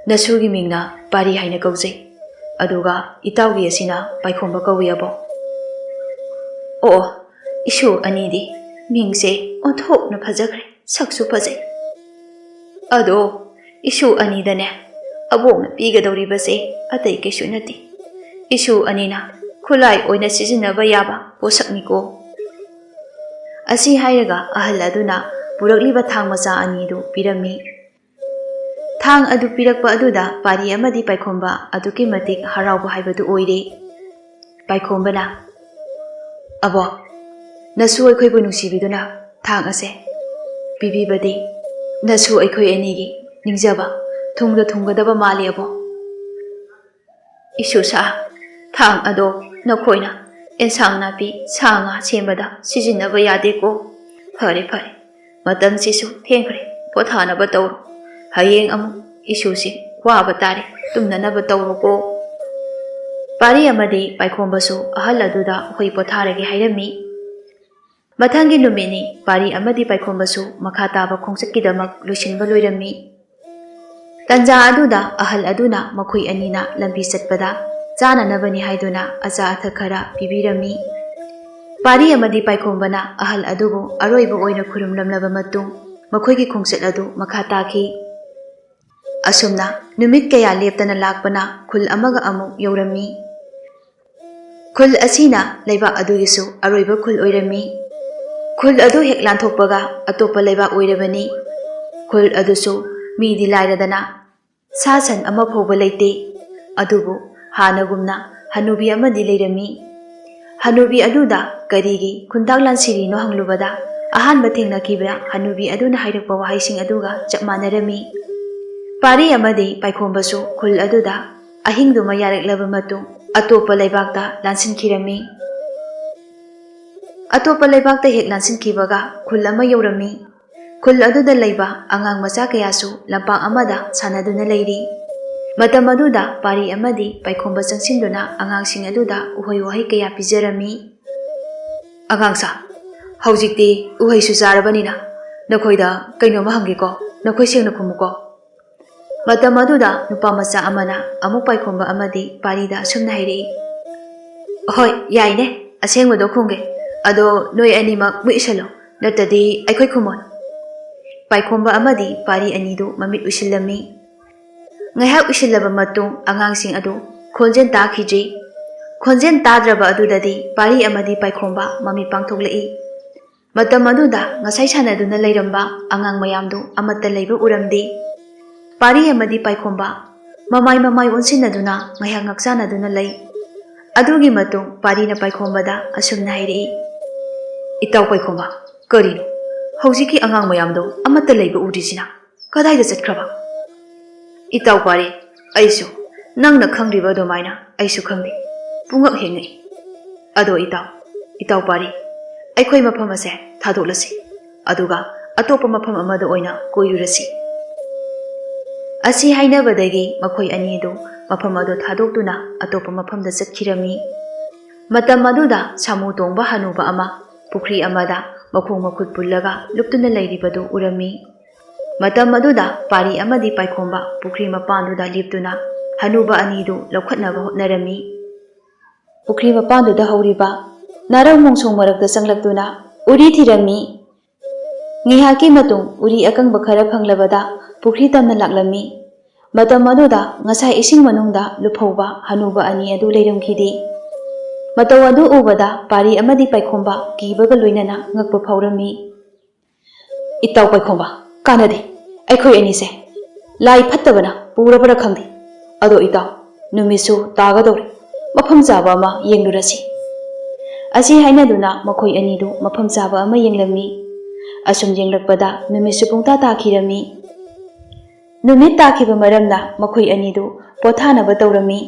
Speaker 2: ꯅꯁꯨꯒꯤ ꯃꯤꯡꯅ ꯄꯥꯔꯤ ꯍꯥꯏꯅ ꯀꯧꯖꯩ, ꯑꯗꯨꯒ ꯏꯇꯥꯎꯒꯤ ꯑꯁꯤꯅ ꯄꯥꯏꯈꯣꯝꯕ ꯀꯧꯏ ꯑꯕꯣꯛ꯫
Speaker 1: ꯑꯣ, ꯏꯁꯨ ꯑꯅꯤꯗꯤ ꯃꯤꯡꯁꯦ ꯑꯣꯟꯊꯣꯛꯅ ꯐꯖꯈ꯭ꯔꯦ, ꯁꯛꯁꯨ ꯐꯖꯩ꯫ ꯑꯗꯣ ꯏꯁꯨ ꯑꯅꯤꯗꯅꯦ ꯑꯕꯣꯛꯅ ꯄꯤꯒꯗꯧꯔꯤꯕꯁꯦ ꯑꯇꯩ ꯀꯩꯁꯨ ꯅꯠꯇꯦ, ꯏꯁꯨ ꯑꯅꯤꯅ ꯈꯨꯠꯂꯥꯏ ꯑꯣꯏꯅ ꯁꯤꯖꯤꯟꯅꯕ ꯌꯥꯕ ꯄꯣꯠꯁꯛꯅꯤꯀꯣ꯫
Speaker 2: ꯑꯁꯤ ꯍꯥꯏꯔꯒ ꯑꯍꯜ ꯑꯗꯨꯅ ꯄꯨꯔꯛꯂꯤꯕ ꯊꯥꯡ ꯃꯆꯥ ꯑꯅꯤꯗꯨ ꯄꯤꯔꯝꯃꯤ꯫
Speaker 1: ꯊꯥꯡ ꯑꯗꯨ ꯄꯤꯔꯛꯄ ꯑꯗꯨꯗ ꯄꯥꯔꯤ ꯑꯃꯗꯤ ꯄꯥꯏꯈꯣꯝꯕ ꯑꯗꯨꯛꯀꯤ ꯃꯇꯤꯛ ꯍꯔꯥꯎꯕ ꯍꯥꯏꯕꯗꯨ ꯑꯣꯏꯔꯦ꯫ ꯄꯥꯏꯈꯣꯝꯕꯅ "ꯑꯕꯣ, ꯅꯁꯨ ꯑꯩꯈꯣꯏꯕꯨ ꯅꯨꯡꯁꯤꯕꯤꯗꯨꯅ ꯊꯥꯡ ꯑꯁꯦ ꯄꯤꯕꯤꯕꯗꯤ ꯅꯁꯨ ꯑꯩꯈꯣꯏ ꯑꯅꯤꯒꯤ ꯅꯤꯡꯖꯕ ꯊꯨꯡꯗ ꯊꯨꯡꯒꯗꯕ ꯃꯥꯜꯂꯤ ꯑꯕꯣ꯫ ꯏꯁꯨꯁꯥ, ꯊꯥꯡ ꯑꯗꯣ ꯅꯈꯣꯏꯅ ꯑꯦꯟꯁꯥꯡ ꯅꯥꯄꯤ ꯁꯥ ꯉꯥ ꯁꯦꯝꯕꯗ ꯁꯤꯖꯤꯟꯅꯕ ꯌꯥꯗꯦꯀꯣ꯫ ꯐꯔꯦ ꯐꯔꯦ, ꯃꯇꯝꯁꯤꯁꯨ ꯊꯦꯡꯈ꯭ꯔꯦ, ꯄꯣꯊꯥꯅꯕ ꯇꯧꯔꯣ꯫ ꯍꯌꯦꯡ ꯑꯃꯨꯛ ꯏꯁꯨꯁꯤ ꯋꯥꯕ ꯇꯥꯔꯦ, ꯇꯨꯝꯅꯅꯕ ꯇꯧꯔꯣꯀꯣ." ꯄꯥꯔꯤ ꯑꯃꯗꯤ ꯄꯥꯏꯈꯣꯝꯕꯁꯨ ꯑꯍꯜ ꯑꯗꯨꯗ ꯍꯨꯏ ꯄꯣꯊꯥꯔꯒꯦ ꯍꯥꯏꯔꯝꯃꯤ꯫ ꯃꯊꯪꯒꯤ ꯅꯨꯃꯤꯠꯅꯤ ꯄꯥꯔꯤ ꯑꯃꯗꯤ ꯄꯥꯏꯈꯣꯝꯕꯁꯨ ꯃꯈꯥ ꯇꯥꯕ ꯈꯣꯡꯆꯠꯀꯤꯗꯃꯛ ꯂꯣꯏꯁꯤꯟꯕ ꯂꯣꯏꯔꯝꯃꯤ꯫ ꯇꯟꯖꯥ ꯑꯗꯨꯗ ꯑꯍꯜ ꯑꯗꯨꯅ ꯃꯈꯣꯏ ꯑꯅꯤꯅ ꯂꯝꯕꯤ ꯆꯠꯄꯗ ꯆꯥꯅꯅꯕꯅꯤ ꯍꯥꯏꯗꯨꯅ ꯑꯆꯥ ꯑꯊꯛ ꯈꯔ ꯄꯤꯕꯤꯔꯝꯃꯤ꯫ ꯄꯥꯔꯤ ꯑꯃꯗꯤ ꯄꯥꯏꯈꯣꯝꯕꯅ ꯑꯍꯜ ꯑꯗꯨꯕꯨ ꯑꯔꯣꯏꯕ ꯑꯣꯏꯅ ꯈꯨꯔꯨꯝꯂꯝꯂꯕ ꯃꯇꯨꯡ ꯃꯈꯣꯏꯒꯤ ꯈꯣꯡꯆꯠ ꯑꯗꯨ ꯃꯈꯥ ꯇꯥꯈꯤ꯫ ꯑꯁꯨꯝꯅ ꯅꯨꯃꯤꯠ ꯀꯌꯥ ꯂꯦꯞꯇꯅ ꯂꯥꯛꯄꯅ ꯈꯨꯜ ꯑꯃꯒ ꯑꯃꯨꯛ ꯌꯧꯔꯝꯃꯤ꯫ ꯈꯨꯜ ꯑꯁꯤꯅ ꯂꯩꯕꯥꯛ ꯑꯗꯨꯒꯤꯁꯨ ꯑꯔꯣꯏꯕ ꯈꯨꯜ ꯑꯣꯏꯔꯝꯃꯤ꯫ ꯈꯨꯜ ꯑꯗꯨ ꯍꯦꯛ ꯂꯥꯟꯊꯣꯛꯄꯒ ꯑꯇꯣꯞꯄ ꯂꯩꯕꯥꯛ ꯑꯣꯏꯔꯕꯅꯤ꯫ ꯈꯨꯜ ꯑꯗꯨꯁꯨ ꯃꯤꯗꯤ ꯂꯥꯏꯔꯗꯅ ꯁꯥ ꯁꯟ ꯑꯃ ꯐꯥꯎꯕ ꯂꯩꯇꯦ꯫ ꯑꯗꯨꯕꯨ ꯍꯥꯟꯅꯒꯨꯝꯅ ꯍꯅꯨꯕꯤ ꯑꯃꯗꯤ ꯂꯩꯔꯝꯃꯤ꯫ ꯍꯅꯨꯕꯤ ꯑꯗꯨꯗ ꯀꯔꯤꯒꯤ ꯈꯨꯟꯇꯥꯛ ꯂꯥꯟꯁꯤꯔꯤꯅꯣ ꯍꯪꯂꯨꯕꯗ ꯑꯍꯥꯟꯕ ꯊꯦꯡꯅꯈꯤꯕ ꯍꯅꯨꯕꯤ ꯑꯗꯨꯅ ꯍꯥꯏꯔꯛꯄ ꯋꯥꯍꯩꯁꯤꯡ ꯑꯗꯨꯒ ꯆꯞ ꯃꯥꯟꯅꯔꯝꯃꯤ꯫ ꯄꯥꯔꯤ ꯑꯃꯗꯤ ꯄꯥꯏꯈꯣꯝꯕꯁꯨ ꯈꯨꯜ ꯑꯗꯨꯗ ꯑꯍꯤꯡꯗꯨꯃ ꯌꯥꯔꯛꯂꯕ ꯃꯇꯨꯡ ꯑꯇꯣꯞꯄ ꯂꯩꯕꯥꯛꯇ ꯂꯥꯟꯁꯤꯟꯈꯤꯔꯝꯃꯤ꯫ ꯑꯇꯣꯞꯄ ꯂꯩꯕꯥꯛꯇ ꯍꯦꯛ ꯂꯥꯟꯁꯤꯟꯈꯤꯕꯒ ꯈꯨꯜ ꯑꯃ ꯌꯧꯔꯝꯃꯤ꯫ ꯈꯨꯜ ꯑꯗꯨꯗ ꯂꯩꯕ ꯑꯉꯥꯡ ꯃꯆꯥ ꯀꯌꯥꯁꯨ ꯂꯝꯄꯥꯛ ꯑꯃꯗ ꯁꯥꯟꯅꯗꯨꯅ ꯂꯩꯔꯤ꯫ ꯃꯇꯝ ꯑꯗꯨꯗ ꯄꯥꯔꯤ ꯑꯃꯗꯤ ꯄꯥꯏꯈꯣꯝꯕ ꯆꯪꯁꯤꯟꯗꯨꯅ ꯑꯉꯥꯡꯁꯤꯡ ꯑꯗꯨꯗ ꯎꯍꯩ ꯋꯥꯍꯩꯀꯌా ꯄꯤꯖꯔꯝꯃꯤ꯫ "ꯑꯉꯥꯡꯁꯥ, ꯍꯧꯖꯤꯛꯇꯤ ꯎꯍꯩꯁꯨ ꯆꯥꯔꯕꯅꯤꯅ ꯅꯈꯣꯏꯗ ꯀꯩꯅꯣꯝꯃ ꯍꯪꯒꯦꯀꯣ, ꯅꯈꯣꯏ ꯁꯦꯡꯅ ꯈꯨꯝꯃꯨꯀꯣ." ꯃꯇꯝ ꯑꯗꯨꯗ ꯅꯨꯄꯥ ꯃꯆꯥ ꯑꯃꯅ ꯑꯃꯨꯛ ꯄꯥꯏꯈꯣꯝꯕ ꯑꯃꯗꯤ ꯄꯥꯔꯤꯗ ꯑꯁꯨꯝꯅ ꯍꯥꯏꯔꯛꯏ꯫ "ꯍꯣꯏ, ꯌꯥꯏꯅꯦ, ꯑꯁꯦꯡꯕꯗꯣ ꯈꯨꯝꯒꯦ, ꯑꯗꯣ ꯅꯣꯏ ꯑꯅꯤꯃꯛ ꯃꯤꯠ ꯎꯏꯁꯜꯂꯣ, ꯅꯠꯇ꯭ꯔꯗꯤ ꯑꯩꯈꯣꯏ ꯈꯨꯝꯃꯣꯏ." ꯄꯥꯏꯈꯣꯝꯕ ꯑꯃꯗꯤ ꯄꯥꯔꯤ ꯑꯅꯤꯗꯨ ꯃꯃꯤꯠ ꯎꯏꯁꯤꯜꯂꯝꯃꯤ꯫ ꯉꯥꯏꯍꯥꯛ ꯎꯏꯁꯤꯜꯂꯕ ꯃꯇꯨꯡ ꯑꯉꯥꯡꯁꯤꯡ ꯑꯗꯨ ꯈꯣꯟꯖꯦꯜ ꯇꯥꯈꯤꯗ꯭ꯔꯤ꯫ ꯈꯣꯟꯖꯦꯜ ꯇꯥꯗ꯭ꯔꯕ ꯑꯗꯨꯗꯗꯤ ꯄꯥꯔꯤ ꯑꯃꯗꯤ ꯄꯥꯏꯈꯣꯝꯕ ꯃꯃꯤꯠ ꯄꯥꯡꯊꯣꯛꯂꯛꯏ꯫ ꯃꯇꯝ ꯑꯗꯨꯗ ꯉꯁꯥꯏ ꯁꯥꯟꯅꯗꯨꯅ ꯂꯩꯔꯝꯕ ꯑꯉꯥꯡ ꯃꯌꯥꯝꯗꯨ ꯑꯃꯠꯇ ꯂꯩꯕ ꯎꯔꯝꯗꯦ꯫ ꯄꯥꯔꯤ ꯑꯃꯗꯤ ꯄꯥꯏꯈꯣꯝꯕ ꯃꯃꯥꯏ ꯑꯣꯟꯁꯤꯟꯅꯗꯨꯅ ꯉꯥꯏꯍꯥꯛ ꯉꯛꯆꯥꯅꯗꯨꯅ ꯂꯩ꯫ ꯑꯗꯨꯒꯤ ꯃꯇꯨꯡ ꯄꯥꯔꯤꯅ ꯄꯥꯏꯈꯣꯝꯕꯗ ꯑꯁꯨꯝꯅ ꯍꯥꯏꯔꯛꯏ꯫ "ꯏꯇꯥꯎ ꯄꯥꯏꯈꯣꯝꯕ, ꯀꯔꯤꯅꯣ ꯍꯧꯖꯤꯛꯀꯤ ꯑꯉꯥꯡ ꯃꯌꯥꯝꯗꯣ ꯑꯃꯠꯇ ꯂꯩꯕ ꯎꯗ꯭ꯔꯤꯁꯤꯅ? ꯀꯗꯥꯏꯗ ꯆꯠꯈ꯭ꯔꯕ?" "ꯏꯇꯥꯎ ꯄꯥꯔꯤ, ꯑꯩꯁꯨ ꯅꯪꯅ ꯈꯪꯗ꯭ꯔꯤꯕ ꯑꯗꯨꯃꯥꯏꯅ ꯑꯩꯁꯨ ꯈꯪꯗꯦ, ꯄꯨꯡꯉꯛ ꯍꯦꯛ ꯉꯛꯏ꯫ ꯑꯗꯣ ꯏꯇꯥꯎ ꯄꯥꯔꯤ, ꯑꯩꯈꯣꯏ ꯃꯐꯝ ꯑꯁꯦ ꯊꯥꯗꯣꯛꯂꯁꯤ, ꯑꯗꯨꯒ ꯑꯇꯣꯞꯄ ꯃꯐꯝ ꯑꯃꯗ ꯑꯣꯏꯅ ꯀꯣꯏꯔꯨꯔꯁꯤ." ꯑꯁꯤ ꯍꯥꯏꯅꯕꯗꯒꯤ ꯃꯈꯣꯏ ꯑꯅꯤꯗꯨ ꯃꯐꯝ ꯑꯗꯨ ꯊꯥꯗꯣꯛꯇꯨꯅ ꯑꯇꯣꯞꯄ ꯃꯐꯝꯗ ꯆꯠꯈꯤꯔꯝꯃꯤ꯫ ꯃꯇꯝ ꯑꯗꯨꯗ ꯁꯥꯃꯨ ꯇꯣꯡꯕ ꯍꯅꯨꯕ ꯑꯃ ꯄꯨꯈ꯭ꯔꯤ ꯑꯃꯗ ꯃꯈꯣꯡ ꯃꯈꯨꯠ ꯄꯨꯜꯂꯒ ꯂꯨꯞꯇꯨꯅ ꯂꯩꯔꯤꯕꯗꯨ ꯎꯔꯝꯃꯤ꯫ ꯃꯇꯝ ꯑꯗꯨꯗ ꯄꯥꯔꯤ ꯑꯃꯗꯤ ꯄꯥꯏꯈꯣꯝꯕ ꯄꯨꯈ꯭ꯔꯤ ꯃꯄꯥꯟꯗꯨꯗ ꯂꯦꯞꯇꯨꯅ ꯍꯅꯨꯕ ꯑꯅꯤꯗꯨ ꯂꯧꯈꯠꯅꯕ ꯍꯣꯠꯅꯔꯝꯃꯤ꯫ ꯄꯨꯈ꯭ꯔꯤ ꯃꯄꯥꯟꯗꯨꯗ ꯍꯧꯔꯤꯕ ꯅꯥꯔꯧ ꯃꯣꯡꯁꯣꯡ ꯃꯔꯛꯇ ꯆꯪꯂꯛꯇꯨꯅ ꯎꯔꯤ ꯊꯤꯔꯝꯃꯤ꯫ ꯉꯥꯏꯍꯥꯛꯀꯤ ꯃꯇꯨꯡ ꯎꯔꯤ ꯑꯀꯪꯕ ꯈꯔ ꯐꯪꯂꯕꯗ ꯄꯨꯈ꯭ꯔꯤ ꯇꯝꯅ ꯂꯥꯛꯂꯝꯃꯤ꯫ ꯃꯇꯝ ꯑꯗꯨꯗ ꯉꯁꯥꯏ ꯏꯁꯤꯡ ꯃꯅꯨꯡꯗ ꯂꯨꯞꯍꯧꯕ ꯍꯅꯨꯕ ꯑꯅꯤ ꯑꯗꯨ ꯂꯩꯔꯝꯈꯤꯗꯦ꯫ ꯃꯇꯧ ꯑꯗꯨ ꯎꯕꯗ ꯄꯥꯔꯤ ꯑꯃꯗꯤ ꯄꯥꯏꯈꯣꯝꯕ ꯀꯤꯕꯒ ꯂꯣꯏꯅꯅ ꯉꯛꯄ ꯐꯥꯎꯔꯝꯃꯤ꯫ "ꯏꯇꯥꯎ ꯄꯥꯏꯈꯣꯝꯕ, ꯀꯥꯟꯅꯗꯦ, ꯑꯩꯈꯣꯏ ꯑꯅꯤꯁꯦ ꯂꯥꯏ ꯐꯠꯇꯕꯅ ꯄꯨꯔꯕ꯭ꯔꯥ ꯈꯪꯗꯦ꯫ ꯑꯗꯣ ꯏꯇꯥꯎ, ꯅꯨꯃꯤꯠꯁꯨ ꯇꯥꯒꯗꯧꯔꯦ, ꯃꯐꯝ ꯆꯥꯕ ꯑꯃ ꯌꯦꯡꯂꯨꯔꯁꯤ." ꯑꯁꯤ ꯍꯥꯏꯅꯗꯨꯅ ꯃꯈꯣꯏ ꯑꯅꯤꯗꯨ ꯃꯐꯝ ꯆꯥꯕ ꯑꯃ ꯌꯦꯡꯂꯝꯃꯤ꯫ ꯑꯁꯨꯝ ꯌꯦꯡꯂꯛꯄꯗ ꯅꯨꯃꯤꯠꯁꯨ ꯄꯨꯡꯇꯥ ꯇꯥꯈꯤꯔꯝꯃꯤ꯫ ꯅꯨꯃꯤꯠ ꯇꯥꯈꯤꯕ ꯃꯔꯝꯅ ꯃꯈꯣꯏ ꯑꯅꯤꯗꯨ ꯄꯣꯊꯥꯅꯕ ꯇꯧꯔꯝꯃꯤ꯫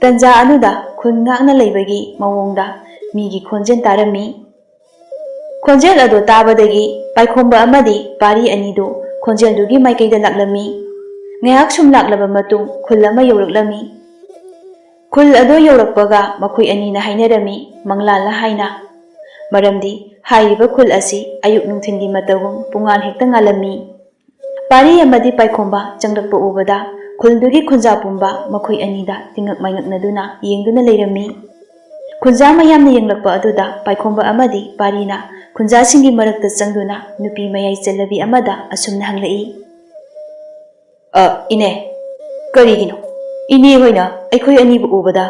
Speaker 1: ꯇꯟꯖꯥ ꯑꯗꯨꯗ ꯈꯨꯟ ꯉꯥꯛꯅ ꯂꯩꯕꯒꯤ ꯃꯑꯣꯡꯗ ꯃꯤꯒꯤ ꯈꯣꯟꯖꯦꯜ ꯇꯥꯔꯝꯃꯤ꯫ ꯈꯣꯟꯖꯦꯜ ꯑꯗꯨ ꯇꯥꯕꯗꯒꯤ ꯄꯥꯏꯈꯣꯝꯕ ꯑꯃꯗꯤ ꯄꯥꯔꯤ ꯑꯅꯤꯗꯨ ꯈꯣꯟꯖꯦꯜꯗꯨꯒꯤ ꯃꯥꯏꯀꯩꯗ ꯂꯥꯛꯂꯝꯃꯤ꯫ ꯉꯥꯏꯍꯥꯛ ꯁꯨꯝ ꯂꯥꯛꯂꯕ ꯃꯇꯨꯡ ꯈꯨꯜ ꯑꯃ ꯌꯧꯔꯛꯂꯝꯃꯤ꯫ ꯈꯨꯜ ꯑꯗꯨ ꯌꯧꯔꯛꯄꯒ ꯃꯈꯣꯏ ꯑꯅꯤꯅ ꯍꯥꯏꯅꯔꯝꯃꯤ ꯃꯪꯂꯥꯜꯂ ꯍꯥꯏꯅ꯫ ꯃꯔꯝꯗꯤ ꯍꯥꯏꯔꯤꯕ ꯈꯨꯜ ꯑꯁꯤ ꯑꯌꯨꯛ ꯅꯨꯡꯊꯤꯜꯒꯤ ꯃꯇꯧꯒꯨꯝ ꯄꯨꯡꯉꯥꯟ ꯍꯦꯛꯇ ꯉꯥꯜꯂꯝꯃꯤ꯫ ꯄꯥꯔꯤ ꯑꯃꯗꯤ ꯄꯥꯏꯈꯣꯝꯕ ꯆꯪꯂꯛꯄ ꯎꯕꯗ ꯈꯨꯜꯗꯨꯒꯤ ꯈꯨꯟꯖꯥ ꯄꯨꯝꯕ ꯃꯈꯣꯏ ꯑꯅꯤꯗ ꯇꯤꯡꯉꯛ ꯃꯥꯏꯉꯛꯅꯗꯨꯅ ꯌꯦꯡꯗꯨꯅ ꯂꯩꯔꯝꯃꯤ꯫ ꯈꯨꯟꯖꯥ ꯃꯌꯥꯝꯅ ꯌꯦꯡꯂꯛꯄ ꯑꯗꯨꯗ ꯄꯥꯏꯈꯣꯝꯕ ꯑꯃꯗꯤ ꯄꯥꯔꯤꯅ ꯈꯨꯟꯖꯥꯁꯤꯡꯒꯤ ꯃꯔꯛꯇ ꯆꯪꯗꯨꯅ ꯅꯨꯄꯤ ꯃꯌꯥꯏ ꯆꯠꯂꯕꯤ ꯑꯃꯗ ꯑꯁꯨꯝꯅ ꯍꯪꯂꯛꯏ꯫ "ꯏꯅꯦ, ꯀꯔꯤꯒꯤꯅꯣ ꯏꯅꯦ ꯍꯣꯏꯅ ꯑꯩꯈꯣꯏ ꯑꯅꯤꯕꯨ ꯎꯕꯗ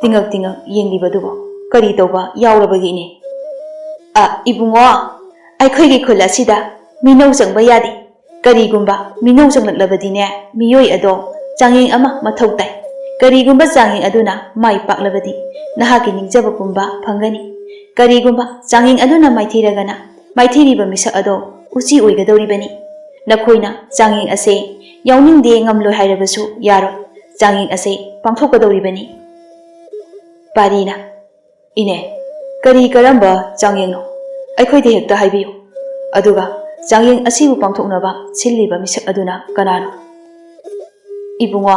Speaker 1: ꯇꯤꯡꯉꯛ ꯌꯦꯡꯂꯤꯕꯗꯨꯕꯣ? ꯀꯔꯤ ꯇꯧꯕ ꯌꯥꯎꯔꯕꯒꯦ ꯏꯅꯦ?" "ꯏꯕꯨꯡꯉꯣ, ꯑꯩꯈꯣꯏꯒꯤ ꯈꯨꯜ ꯑꯁꯤꯗ ꯃꯤꯅꯧ ꯆꯪꯕ ꯌꯥꯗꯦ, ꯀꯔꯤꯒꯨꯝꯕ ꯃꯤꯅꯧ ꯆꯪꯂꯛꯂꯕꯗꯤꯅꯦ ꯃꯤꯑꯣꯏ ꯑꯗꯣ ꯆꯥꯡꯌꯦꯡ ꯑꯃ ꯃꯊꯧ ꯇꯥꯏ ꯀꯔꯤꯒꯨꯝꯕ ꯆꯥꯡꯌꯦꯡ ꯑꯗꯨꯅ ꯃꯥꯏ ꯄꯥꯛꯂꯕꯗꯤ ꯅꯍꯥꯛꯀꯤ ꯅꯤꯡꯖꯕ ꯄꯨꯝꯕ ꯐꯪꯒꯅꯤ ꯀꯔꯤꯒꯨꯝꯕ ꯆꯥꯡꯌꯦꯡ ꯑꯗꯨꯅ ꯃꯥꯏꯊꯤꯔꯒꯅ ꯃꯥꯏꯊꯤꯔꯤꯕ ꯃꯤꯁꯛ ꯑꯗꯣ ꯎꯆꯤ ꯑꯣꯏꯒꯗꯧꯔꯤꯕꯅꯤ ꯅꯈꯣꯏꯅ ꯆꯥꯡꯌꯦꯡ ꯑꯁꯦ ꯌꯥꯎꯅꯤꯡꯗꯦ ꯉꯝꯂꯣꯏ ꯍꯥꯏꯔꯕꯁꯨ ꯌꯥꯔꯣꯏ ꯆꯥꯡꯌꯦꯡ ꯑꯁꯦ ꯄꯥꯡꯊꯣꯛꯀꯗꯧꯔꯤꯕꯅꯤ ꯄꯥꯔꯤꯅ ꯏꯅꯦ ꯀꯔꯤ ꯀꯔꯝꯕ ꯆꯥꯡꯌꯦꯡꯅꯣ ꯑꯩꯈꯣꯏꯗ ꯍꯦꯛꯇ ꯍꯥꯏꯕꯤꯌꯨ ꯑꯗꯨꯒ ꯆꯥꯡꯌꯦꯡ ꯑꯁꯤꯕꯨ ꯄꯥꯡꯊꯣꯛꯅꯕ ꯁꯤꯜꯂꯤꯕ ꯃꯤꯁꯛ ꯑꯗꯨꯅ ꯀꯅꯥꯅꯣ ꯏꯕꯨꯡꯉꯣ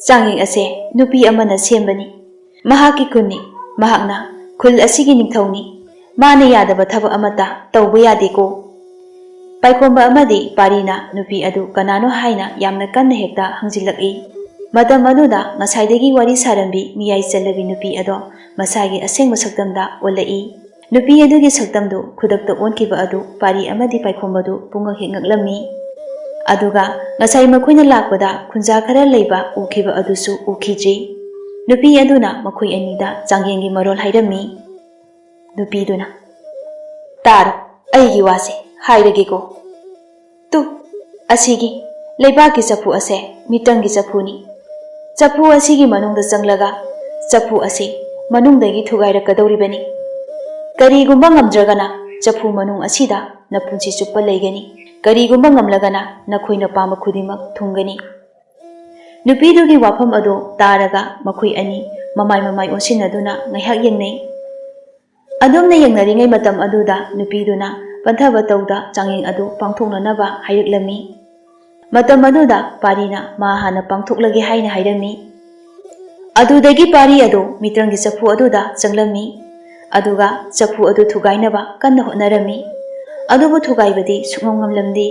Speaker 1: ꯆꯥꯡꯌꯦꯡ ꯑꯁꯦ ꯅꯨꯄꯤ ꯑꯃꯅ ꯁꯦꯝꯕꯅꯤ ꯃꯍꯥꯛꯀꯤ ꯈꯨꯟꯅꯤ ꯃꯍꯥꯛꯅ ꯈꯨꯜ ꯑꯁꯤꯒꯤ ꯅꯤꯡꯊꯧꯅꯤ ꯃꯥꯅ ꯌꯥꯗꯕ ꯊꯕꯛ ꯑꯃꯠꯇ ꯇꯧꯕ ꯌꯥꯗꯦꯀꯣ ꯄꯥꯏꯈꯣꯝꯕ ꯑꯃꯗꯤ ꯄꯥꯔꯤꯅ ꯅꯨꯄꯤ ꯑꯗꯨ ꯀꯅꯥꯅꯣ ꯍꯥꯏꯅ ꯌꯥꯝꯅ ꯀꯟꯅ ꯍꯦꯛꯇ ꯍꯪꯖꯤꯜꯂꯛꯏ ꯃꯇꯝ ꯑꯗꯨꯗ ꯉꯁꯥꯏꯗꯒꯤ ꯋꯥꯔꯤ ꯁꯥꯔꯝꯕꯤ ꯃꯤꯌꯥꯏ ꯆꯜꯂꯕꯤ ꯅꯨꯄꯤ ꯑꯗꯣ ꯃꯁꯥꯒꯤ ꯑꯁꯦꯡꯕ ꯁꯛꯇꯝꯗ ꯑꯣꯜꯂꯛꯏ ꯅꯨꯄꯤ ꯑꯗꯨꯒꯤ ꯁꯛꯇꯝꯗꯨ ꯈꯨꯗꯛꯇ ꯑꯣꯟꯈꯤꯕ ꯑꯗꯨ ꯄꯥꯔꯤ ꯑꯃꯗꯤ ꯄꯥꯏꯈꯣꯝꯕꯗꯨ ꯄꯨꯡꯉꯛ ꯍꯦꯛ ꯉꯛꯂꯝꯃꯤ ꯑꯗꯨꯒ ꯉꯁꯥꯏ ꯃꯈꯣꯏꯅ ꯂꯥꯛꯄꯗ ꯈꯨꯟꯖꯥ ꯈꯔ ꯂꯩꯕ ꯎꯈꯤꯕ ꯑꯗꯨꯁꯨ ꯎꯈꯤꯗ꯭ꯔꯤ ꯅꯨꯄꯤ ꯑꯗꯨꯅ ꯃꯈꯣꯏ ꯑꯅꯤꯗ ꯆꯥꯡꯌꯦꯡꯒꯤ ꯃꯔꯣꯜ ꯍꯥꯏꯔꯝꯃꯤ ꯅꯨꯄꯤꯗꯨꯅ ꯇꯥꯔꯣ ꯑꯩꯒꯤ ꯋꯥꯁꯦ ꯍꯥꯏꯔꯒꯦꯀꯣ ꯇꯨ ꯑꯁꯤꯒꯤ ꯂꯩꯕꯥꯛꯀꯤ ꯆꯐꯨ ꯑꯁꯦ ꯃꯤꯇꯪꯒꯤ ꯆꯐꯨꯅꯤ ꯆꯐꯨ ꯑꯁꯤꯒꯤ ꯃꯅꯨꯡꯗ ꯆꯪꯂꯒ ꯆꯐꯨ ꯑꯁꯤ ꯃꯅꯨꯡꯗꯒꯤ ꯊꯨꯒꯥꯏꯔꯛꯀꯗꯧꯔꯤꯕꯅꯤ ꯀꯔꯤꯒꯨꯝꯕ ꯉꯝꯗ꯭ꯔꯒꯅ ꯆꯐꯨ ꯃꯅꯨꯡ ꯑꯁꯤꯗ ꯅꯄꯨꯟꯁꯤ ꯆꯨꯞꯄ ꯂꯩꯒꯅꯤ ꯀꯔꯤꯒꯨꯝꯕ ꯉꯝꯂꯒꯅ ꯅꯈꯣꯏꯅ ꯄꯥꯝꯕ ꯈꯨꯗꯤꯡꯃꯛ ꯊꯨꯡꯒꯅꯤ ꯅꯨꯄꯤꯗꯨꯒꯤ ꯋꯥꯐꯝ ꯑꯗꯨ ꯇꯥꯔꯒ ꯃꯈꯣꯏ ꯑꯅꯤ ꯃꯃꯥꯏ ꯑꯣꯟꯁꯤꯟꯅꯗꯨꯅ ꯉꯥꯏꯍꯥꯛ ꯌꯦꯡꯅꯩ ꯑꯗꯨꯝꯅ ꯌꯦꯡꯅꯔꯤꯉꯩ ꯃꯇꯝ ꯑꯗꯨꯗ ꯅꯨꯄꯤꯗꯨꯅ ꯄꯟꯊꯕ ꯇꯧꯗ ꯆꯥꯡꯌꯦꯡ ꯑꯗꯨ ꯄꯥꯡꯊꯣꯛꯅꯅꯕ ꯍꯥꯏꯔꯛꯂꯝꯃꯤ ꯃꯇꯝ ꯑꯗꯨꯗ ꯄꯥꯔꯤꯅ ꯃꯥ ꯍꯥꯟꯅ ꯄꯥꯡꯊꯣꯛꯂꯒꯦ ꯍꯥꯏꯅ ꯍꯥꯏꯔꯝꯃꯤ ꯑꯗꯨꯗꯒꯤ ꯄꯥꯔꯤ ꯑꯗꯨ ꯃꯤꯇ꯭ꯔꯪꯒꯤ ꯆꯐꯨ ꯑꯗꯨꯗ ꯆꯪꯂꯝꯃꯤ ꯑꯗꯨꯒ ꯆꯐꯨ ꯑꯗꯨ ꯊꯨꯒꯥꯏꯅꯕ ꯀꯟꯅ ꯍꯣꯠꯅꯔꯝꯃꯤ ꯑꯗꯨꯕꯨ ꯊꯨꯒꯥꯏꯕꯗꯤ ꯁꯨꯡꯉꯝ ꯉꯝꯂꯝꯗꯦ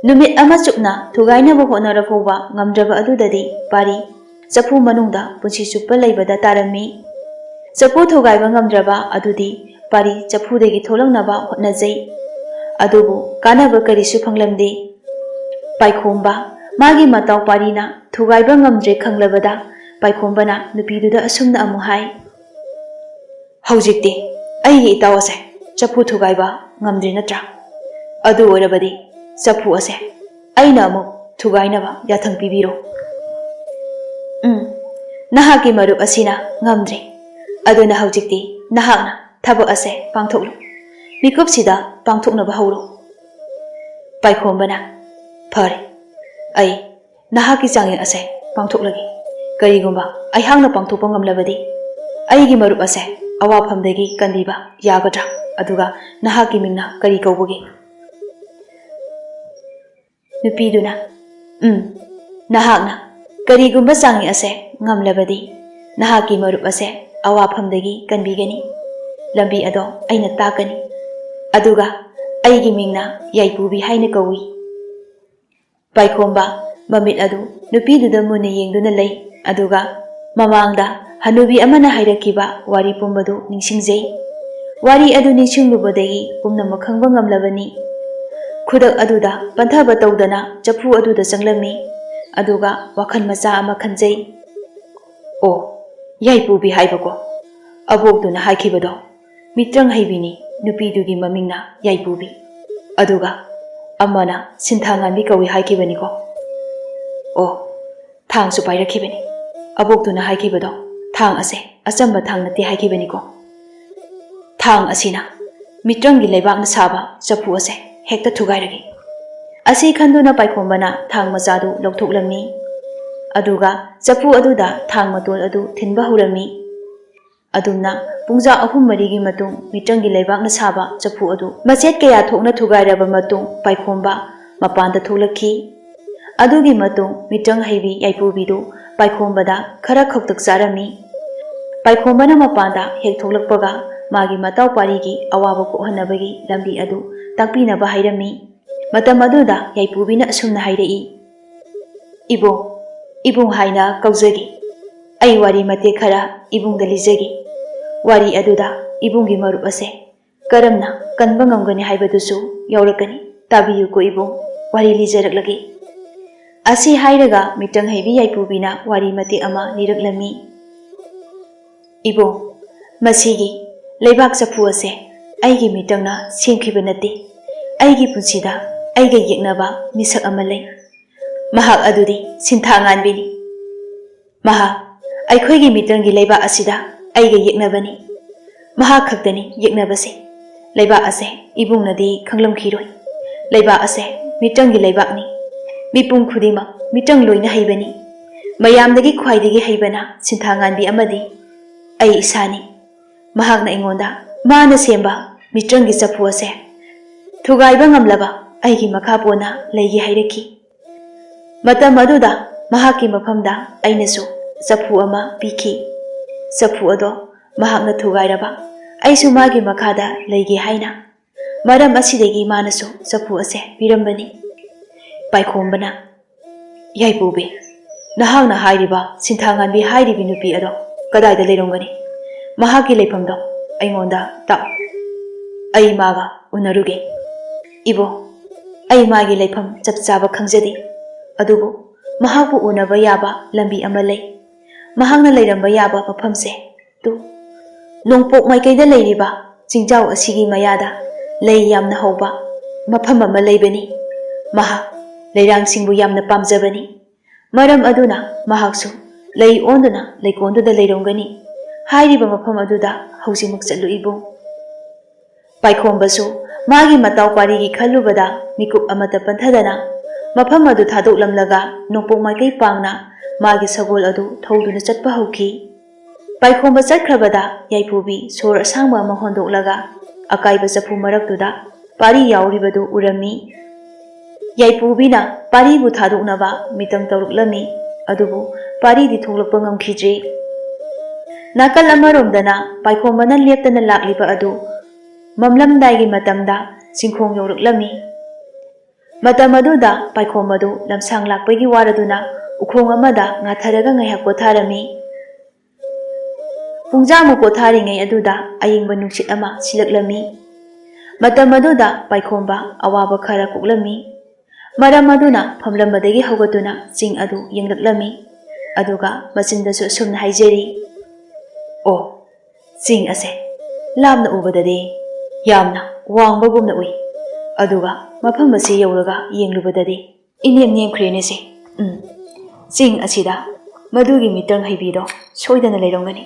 Speaker 1: ꯅꯨꯃꯤꯠ ꯑꯃ ꯆꯨꯞꯅ ꯊꯨꯒꯥꯏꯅꯕ ꯍꯣꯠꯅꯔꯐꯥꯎꯕ ꯉꯝꯗ꯭ꯔꯕ ꯑꯗꯨꯗꯗꯤ ꯄꯥꯔꯤ ꯆꯐꯨ ꯃꯅꯨꯡꯗ ꯄꯨꯟꯁꯤ ꯆꯨꯞꯄ ꯂꯩꯕꯗ ꯇꯥꯔꯝꯃꯤ ꯆꯐꯨ ꯊꯨꯒꯥꯏꯕ ꯉꯝꯗ꯭ꯔꯕ ꯑꯗꯨꯗꯤ ꯄꯥꯔꯤ ꯆꯐꯨꯗꯒꯤ ꯊꯣꯛꯂꯛꯅꯕ ꯍꯣꯠꯅꯖꯩ ꯑꯗꯨꯕꯨ ꯀꯥꯟꯅꯕ ꯀꯔꯤꯁꯨ ꯐꯪꯂꯝꯗꯦ ꯄꯥꯏꯈꯣꯝꯕ ꯃꯥꯒꯤ ꯃꯇꯥꯎ ꯄꯥꯔꯤꯅ ꯊꯨꯒꯥꯏꯕ ꯉꯝꯗ꯭ꯔꯦ ꯈꯪꯂꯕꯗ ꯄꯥꯏꯈꯣꯝꯕꯅ ꯅꯨꯄꯤꯗꯨꯗ ꯑꯁꯨꯝꯅ ꯑꯃꯨꯛ ꯍꯥꯏ ꯍꯧꯖꯤꯛꯇꯤ ꯑꯩꯒꯤ ꯏꯇꯥꯎ ꯑꯁꯦ ꯆꯐꯨ ꯊꯨꯒꯥꯏꯕ ꯉꯝꯗ꯭ꯔꯤ ꯅꯠꯇ꯭ꯔꯥ ꯑꯗꯨ ꯑꯣꯏꯔꯕꯗꯤ ꯆꯐꯨ ꯑꯁꯦ ꯑꯩꯅ ꯑꯃꯨꯛ ꯊꯨꯒꯥꯏꯅꯕ ꯌꯥꯊꯪ ꯄꯤꯕꯤꯔꯣ ꯅꯍꯥꯛꯀꯤ ꯃꯔꯨꯞ ꯑꯁꯤꯅ ꯉꯝꯗ꯭ꯔꯤ ꯑꯗꯨꯅ ꯍꯧꯖꯤꯛꯇꯤ ꯅꯍꯥꯛꯅ ꯊꯕꯛ ꯑꯁꯦ ꯄꯥꯡꯊꯣꯛꯂꯨ ꯃꯤꯀꯨꯞꯁꯤꯗ ꯄꯥꯡꯊꯣꯛꯅꯕ ꯍꯧꯔꯣ ꯄꯥꯏꯈꯣꯝꯕꯅ ꯐꯔꯦ ꯑꯩ ꯅꯍꯥꯛꯀꯤ ꯆꯥꯡꯌꯦꯡ ꯑꯁꯦ ꯄꯥꯡꯊꯣꯛꯂꯒꯦ ꯀꯔꯤꯒꯨꯝꯕ ꯑꯩꯍꯥꯛꯅ ꯄꯥꯡꯊꯣꯛꯄ ꯉꯝꯂꯕꯗꯤ ꯑꯩꯒꯤ ꯃꯔꯨꯞ ꯑꯁꯦ ꯑꯋꯥꯐꯝꯗꯒꯤ ꯀꯟꯕꯤꯕ ꯌꯥꯒꯗ꯭ꯔꯥ ꯑꯗꯨꯒ ꯅꯍꯥꯛꯀꯤ ꯃꯤꯡꯅ ꯀꯔꯤ ꯀꯧꯕꯒꯦ ꯅꯨꯄꯤꯗꯨꯅ ꯅꯍꯥꯛꯅ ꯀꯔꯤꯒꯨꯝꯕ ꯆꯥꯡꯌꯦꯡ ꯑꯁꯦ ꯉꯝꯂꯕꯗꯤ ꯅꯍꯥꯛꯀꯤ ꯃꯔꯨꯞ ꯑꯁꯦ ꯑꯋꯥꯐꯝꯗꯒꯤ ꯀꯟꯕꯤꯒꯅꯤ ꯂꯝꯕꯤ ꯑꯗꯣ ꯑꯩꯅ ꯇꯥꯛꯀꯅꯤ ꯑꯗꯨꯒ ꯑꯩꯒꯤ ꯃꯤꯡꯅ ꯌꯥꯏꯄꯨꯕꯤ ꯍꯥꯏꯅ ꯀꯧꯏ ꯄꯥꯏꯈꯣꯝꯕ ꯃꯃꯤꯠ ꯑꯗꯨ ꯅꯨꯄꯤꯗꯨꯗ ꯃꯨꯟꯅ ꯌꯦꯡꯗꯨꯅ ꯂꯩ ꯑꯗꯨꯒ ꯃꯃꯥꯡꯗ ꯍꯅꯨꯕꯤ ꯑꯃꯅ ꯍꯥꯏꯔꯛꯈꯤꯕ ꯋꯥꯔꯤ ꯄꯨꯝꯕꯗꯨ ꯅꯤꯡꯁꯤꯡꯖꯩ ꯋꯥꯔꯤ ꯑꯗꯨ ꯅꯤꯡꯁꯤꯡꯂꯨꯕꯗꯒꯤ ꯄꯨꯝꯅꯃꯛ ꯈꯪꯕ ꯉꯝꯂꯕꯅꯤ ꯈꯨꯗꯛ ꯑꯗꯨꯗ ꯄꯟꯊꯕ ꯇꯧꯗꯅ ꯆꯐꯨ ꯑꯗꯨꯗ ꯆꯪꯂꯝꯃꯤ ꯑꯗꯨꯒ ꯋꯥꯈꯜ ꯃꯆꯥ ꯑꯃ ꯈꯟꯖꯩ ꯑꯣ ꯌꯥꯏꯄꯨꯕꯤ ꯍꯥꯏꯕꯀꯣ ꯑꯕꯣꯛꯇꯨꯅ ꯍꯥꯏꯈꯤꯕꯗꯣ ꯃꯤꯇ꯭ꯔꯪ ꯍꯩꯕꯤꯅꯤ ꯅꯨꯄꯤꯗꯨꯒꯤ ꯃꯃꯤꯡꯅ ꯌꯥꯏꯄꯨꯕꯤ ꯑꯗꯨꯒ ꯑꯃꯅ ꯁꯤꯟꯊꯥꯉꯥꯟꯕꯤ ꯀꯧꯏ ꯍꯥꯏꯈꯤꯕꯅꯤꯀꯣ ꯑꯣ ꯊꯥꯡꯁꯨ ꯄꯥꯏꯔꯛꯈꯤꯕꯅꯤ ꯑꯕꯣꯛꯇꯨꯅ ꯍꯥꯏꯈꯤꯕꯗꯣ ꯊꯥꯡ ꯑꯁꯦ ꯑꯆꯝꯕ ꯊꯥꯡ ꯅꯠꯇꯦ ꯍꯥꯏꯈꯤꯕꯅꯤꯀோ ꯊꯥꯡ ꯑꯁꯤꯅ ꯃꯤꯇ꯭ꯔꯪꯒꯤ ꯂꯩꯕꯥꯛꯅ ꯁꯥꯕ ꯆꯐꯨ ꯑꯁꯦ ꯍꯦꯛꯇ ꯊꯨꯒꯥꯏꯔꯒꯦ ꯑꯁꯤ ꯈꯟꯗꯨꯅ ꯄꯥꯏꯈꯣꯝꯕꯅ ꯊꯥꯡ ꯃꯆꯥꯗꯨ ꯂꯧꯊꯣꯛꯂꯝꯃꯤ ꯑꯗꯨꯒ ꯆꯐꯨ ꯑꯗꯨꯗ ꯊꯥꯡ ꯃꯇꯣꯜ ꯑꯗꯨ ꯊꯤꯟꯕ ꯍꯧꯔꯝꯃꯤ ꯑꯗꯨꯝꯅ ꯄꯨꯡꯖꯥ 3-4ꯒꯤ ꯃꯇꯨꯡ ꯃꯤꯇ꯭ꯔꯪꯒꯤ ꯂꯩꯕꯥꯛꯅ ꯁꯥꯕ ꯆꯐꯨ ꯑꯗꯨ ꯃꯆꯦꯠ ꯀꯌꯥ ꯊꯣꯛꯅ ꯊꯨꯒꯥꯏꯔꯕ ꯃꯇꯨꯡ ꯄꯥꯏꯈꯣꯝꯕ ꯃꯄꯥꯟꯗ ꯊꯣꯛꯂꯛꯈꯤ ꯑꯗꯨꯒꯤ ꯃꯇꯨꯡ ꯃꯤꯇ꯭ꯔꯪ ꯍꯩꯕꯤ ꯌꯥꯏꯄꯨꯕꯤꯗꯨ ꯄꯥꯏꯈꯣꯝꯕꯗ ꯈꯔ ꯈꯧꯇꯛ ꯆꯥꯔꯝꯃꯤ ꯄꯥꯏꯈꯣꯝꯕꯅ ꯃꯄꯥꯟꯗ ꯍꯦꯛ ꯊꯣꯛꯂꯛꯄꯒ ꯃꯥꯒꯤ ꯃꯇꯥꯎ ꯄꯥꯔꯤꯒꯤ ꯑꯋꯥꯕ ꯀꯣꯛꯍꯟꯅꯕꯒꯤ ꯂꯝꯕꯤ ꯑꯗꯨ ꯇꯥꯛꯄꯤꯅꯕ ꯍꯥꯏꯔꯝꯃꯤ ꯃꯇꯝ ꯑꯗꯨꯗ ꯌꯥꯏꯄꯨꯕꯤꯅ ꯑꯁꯨꯝꯅ ꯍꯥꯏꯔꯛꯏ ꯏꯕꯨꯡ ꯍꯥꯏꯅ ꯀꯧꯖꯒꯦ ꯑꯩ ꯋꯥꯔꯤ ꯃꯇꯦꯛ ꯈꯔ ꯏꯕꯨꯡꯗ ꯂꯤꯖꯒꯦ ꯋꯥꯔꯤ ꯑꯗꯨꯗ ꯏꯕꯨꯡꯒꯤ ꯃꯔꯨꯞ ꯑꯁꯦ ꯀꯔꯝꯅ ꯀꯟꯕ ꯉꯝꯒꯅꯤ ꯍꯥꯏꯕꯗꯨꯁꯨ ꯌꯥꯎꯔꯛꯀꯅꯤ ꯇꯥꯕꯤꯌꯨꯀꯣ ꯏꯕꯨꯡ ꯋꯥꯔꯤ ꯂꯤꯖꯔꯛꯂꯒꯦ ꯑꯁꯤ ꯍꯥꯏꯔꯒ ꯃꯤꯇ꯭ꯔꯪ ꯍꯩꯕꯤ ꯌꯥꯏꯄꯨꯕꯤꯅ ꯋꯥꯔꯤ ꯃꯇꯦꯛ ꯑꯃ ꯂꯤꯔꯛꯂꯝꯃꯤ ꯏꯕꯨꯡ ꯃꯁꯤꯒꯤ ꯂꯩꯕꯥꯛ ꯆꯐꯨ ꯑꯁꯦ ꯑꯩꯒꯤ ꯃꯤꯇ꯭ꯔꯪꯅ ꯁꯦꯝꯈꯤꯕ ꯅꯠꯇꯦ ꯑꯩꯒꯤ ꯄꯨꯟꯁꯤꯗ ꯑꯩꯒ ꯌꯦꯛꯅꯕ ꯃꯤꯁꯛ ꯑꯃ ꯂꯩ꯫ ꯃꯍꯥꯛ ꯑꯗꯨꯗꯤ ꯁꯤꯟꯊꯥꯉꯥꯟꯕꯤꯅꯤ꯫ ꯃꯍꯥꯛ ꯑꯩꯈꯣꯏꯒꯤ ꯃꯤꯇ꯭ꯔꯪꯒꯤ ꯂꯩꯕꯥꯛ ꯑꯁꯤꯗ ꯑꯩꯒ ꯌꯦꯛꯅꯕꯅꯤ꯫ ꯃꯍꯥꯛ ꯈꯛꯇꯅꯤ ꯌꯦꯛꯅꯕꯁꯦ꯫ ꯂꯩꯕꯥꯛ ꯑꯁꯦ ꯏꯕꯨꯡꯅꯗꯤ ꯈꯪꯂꯝꯈꯤꯔꯣꯏ꯫ ꯂꯩꯕꯥꯛ ꯑꯁꯦ ꯃꯤꯇ꯭ꯔꯪꯒꯤ ꯂꯩꯕꯥꯛꯅꯤ꯫ ꯃꯤꯄꯨꯝ ꯈꯨꯗꯤꯡꯃꯛ ꯃꯤꯇ꯭ꯔꯪ ꯂꯣꯏꯅ ꯍꯩꯕꯅꯤ꯫ ꯃꯌꯥꯝꯗꯒꯤ ꯈ꯭ꯋꯥꯏꯗꯒꯤ ꯍꯩꯕꯅ ꯁꯤꯟꯊꯥꯉꯥꯟꯕꯤ ꯑꯃꯗꯤ ꯑꯩ ꯏꯁꯥꯅꯤ꯫ ꯃꯍꯥꯛꯅ ꯑꯩꯉꯣꯟꯗ ꯃꯥꯅ ꯁꯦꯝꯕ ꯃꯤꯇ꯭ꯔꯪꯒꯤ ꯆꯐꯨ ꯑꯁꯦ ꯊꯨꯒꯥꯏꯕ ꯉꯝꯂꯕ ꯑꯩꯒꯤ ꯃꯈꯥ ꯄꯣꯟꯅ ꯂꯩꯒꯦ ꯍꯥꯏꯔꯛꯈꯤ꯫ ꯃꯇꯝ ꯑꯗꯨꯗ ꯃꯍꯥꯛꯀꯤ ꯃꯐꯝꯗ ꯑꯩꯅꯁꯨ ꯆꯐꯨ ꯑꯃ ꯄꯤꯈꯤ꯫ ꯆꯐꯨ ꯑꯗꯣ ꯃꯍꯥꯛꯅ ꯊꯨꯒꯥꯏꯔꯕ ꯑꯩꯁꯨ ꯃꯥꯒꯤ ꯃꯈꯥꯗ ꯂꯩꯒꯦ ꯍꯥꯏꯅ ꯃꯔꯝ ꯑꯁꯤꯗꯒꯤ ꯃꯥꯅꯁꯨ ꯆꯐꯨ ꯑꯁꯦ ꯄꯤꯔꯝꯕꯅꯤ꯫ ꯄꯥꯏꯈꯣꯝꯕꯅ, ꯌꯥꯏꯄꯨꯕꯤ, ꯅꯍꯥꯛꯅ ꯍꯥꯏꯔꯤꯕ ꯁꯤꯟꯊꯥꯉꯥꯟꯕꯤ ꯍꯥꯏꯔꯤꯕꯤ ꯅꯨꯄꯤ ꯑꯗꯣ ꯀꯗꯥꯏꯗ ꯂꯩꯔꯝꯒꯅꯤ? ꯃꯍꯥꯛꯀꯤ ꯂꯩꯐꯝꯗꯣ ꯑꯩꯉꯣꯟꯗ ꯇꯥꯛꯎ꯫ ꯑꯩ ꯃꯥꯒ ꯎꯅꯔꯨꯒꯦ꯫ ꯏꯕꯣ, ꯑꯩ ꯃꯥꯒꯤ ꯂꯩꯐꯝ ꯆꯞ ꯆꯥꯕ ꯈꯪꯖꯗꯦ꯫ ꯑꯗꯨꯕꯨ ꯃꯍꯥꯛꯄꯨ ꯎꯅꯕ ꯌꯥꯕ ꯂꯝꯕꯤ ꯑꯃ ꯂꯩ꯫ ꯃꯍꯥꯛꯅ ꯂꯩꯔꯝꯕ ꯌꯥꯕ ꯃꯐꯝꯁꯦ ꯅꯣꯡꯄꯣꯛ ꯃꯥꯏꯀꯩꯗ ꯂꯩꯔꯤꯕ ꯆꯤꯡꯖꯥꯎ ꯑꯁꯤꯒꯤ ꯃꯌꯥꯗ ꯂꯩ ꯌꯥꯝꯅ ꯍꯧꯕ ꯃꯐꯝ ꯑꯃ ꯂꯩꯕꯅꯤ꯫ ꯃꯍꯥꯛ ꯂꯩꯔꯥꯡꯁꯤꯡꯕꯨ ꯌꯥꯝꯅ ꯄꯥꯝꯖꯕꯅꯤ꯫ ꯃꯔꯝ ꯑꯗꯨꯅ ꯃꯍꯥꯛꯁꯨ ꯂꯩ ꯑꯣꯟꯗꯨꯅ ꯂꯩꯀꯣꯜꯗꯨꯗ ꯂꯩꯔꯝꯒꯅꯤ꯫ ꯍꯥꯏꯔꯤꯕ ꯃꯐꯝ ꯑꯗꯨꯗ ꯍꯧꯖꯤꯛꯃꯛ ꯆꯠꯂꯨ ꯏꯕꯨꯡ꯫ ꯄꯥꯏꯈꯣꯝꯕꯁꯨ ꯃꯥꯒꯤ ꯃꯇꯥꯎ ꯄꯥꯔꯤꯒꯤ ꯈꯜꯂꯨꯕꯗ ꯃꯤꯀꯨꯞ ꯑꯃꯠꯇ ꯄꯟꯊꯗꯅ ꯃꯐꯝ ꯑꯗꯨ ꯊꯥꯗꯣꯛꯂꯝꯂꯒ ꯅꯣꯡꯄꯣꯛ ꯃꯥꯏꯀꯩ ꯄꯥꯡꯅ ꯃꯥꯒꯤ ꯁꯒꯣꯜ ꯑꯗꯨ ꯊꯧꯗꯨꯅ ꯆꯠꯄ ꯍꯧꯈꯤ꯫ ꯄꯥꯏꯈꯣꯝꯕ ꯆꯠꯈ꯭ꯔꯕꯗ ꯌꯥꯏꯄꯨꯕꯤ ꯁꯣꯔ ꯑꯁꯥꯡꯕ ꯑꯃ ꯍꯣꯟꯗꯣꯛꯂꯒ ꯑꯀꯥꯏꯕ ꯆꯐꯨ ꯃꯔꯛꯇꯨꯗ ꯄꯥꯔꯤ ꯌꯥꯎꯔꯤꯕꯗꯨ ꯎꯔꯝꯃꯤ꯫ ꯌꯥꯏꯄꯨꯕꯤꯅ ꯄꯥꯔꯤꯕꯨ ꯊꯥꯗꯣꯛꯅꯕ ꯃꯤꯇꯪ ꯇꯧꯔꯛꯂꯝꯃꯤ꯫ ꯑꯗꯨꯕꯨ ꯄꯥꯔꯤꯗꯤ ꯊꯣꯛꯂꯛꯄ ꯉꯝꯈꯤꯗ꯭ꯔꯤ꯫ ꯅꯥꯀꯜ ꯑꯃꯔꯣꯝꯗꯅ ꯄꯥꯏꯈꯣꯝꯕꯅ ꯂꯦꯞꯇꯅ ꯂꯥꯛꯂꯤꯕ ꯑꯗꯨ ꯃꯝꯂꯝꯗꯥꯏꯒꯤ ꯃꯇꯝꯗ ꯆꯤꯡꯈꯣꯡ ꯌꯧꯔꯛꯂꯝꯃꯤ꯫ ꯃꯇꯝ ꯑꯗꯨꯗ ꯄꯥꯏꯈꯣꯝꯕꯗꯨ ꯂꯝꯁꯥꯡ ꯂꯥꯛꯄꯒꯤ ꯋꯥꯔꯗꯨꯅ ꯎꯈꯣꯡ ꯑꯃꯗ ꯉꯥꯊꯔꯒ ꯉꯥꯏꯍꯥꯛ ꯄꯣꯊꯥꯔꯝꯃꯤ꯫ ꯄꯨꯡꯖꯥꯃꯨꯛ ꯄꯣꯊꯥꯔꯤꯉꯩ ꯑꯗꯨꯗ ꯑꯏꯪꯕ ꯅꯨꯡꯁꯤꯠ ꯑꯃ ꯁꯤꯠꯂꯛꯂꯝꯃꯤ꯫ ꯃꯇꯝ ꯑꯗꯨꯗ ꯄꯥꯏꯈꯣꯝꯕ ꯑꯋꯥꯕ ꯈꯔ ꯀꯣꯛꯂꯝꯃꯤ꯫ ꯃꯔꯝ ꯑꯗꯨꯅ ꯐꯝꯂꯝꯕꯗꯒꯤ ꯍꯧꯒꯠꯇꯨꯅ ꯆꯤꯡ ꯑꯗꯨ ꯌꯦꯡꯂꯛꯂꯝꯃꯤ꯫ ꯑꯗꯨꯒ ꯃꯆꯤꯟꯗꯁꯨ ꯑꯁꯨꯝꯅ ꯍꯥꯏꯖꯔꯤ, ꯑꯣ, ꯆꯤꯡ ꯑꯁꯦ ꯂꯥꯞꯅ ꯎꯕꯗꯗꯤ ꯌꯥꯝꯅ ꯋꯥꯡꯕꯒꯨꯝꯅ ꯎꯏ꯫ ꯑꯗꯨꯒ ꯃꯐꯝ ꯑꯁꯤ ꯌꯧꯔꯒ ꯌꯦꯡꯂꯨꯕꯗꯗꯤ ꯏꯅꯦꯝ ꯅꯦꯝꯈ꯭ꯔꯦꯅꯦꯁꯦ꯫ ꯆꯤꯡ ꯑꯁꯤꯗ ꯃꯗꯨꯒꯤ ꯃꯤꯇ꯭ꯔꯪ ꯍꯩꯕꯤꯗꯣ ꯁꯣꯏꯗꯅ ꯂꯩꯔꯝꯒꯅꯤ꯫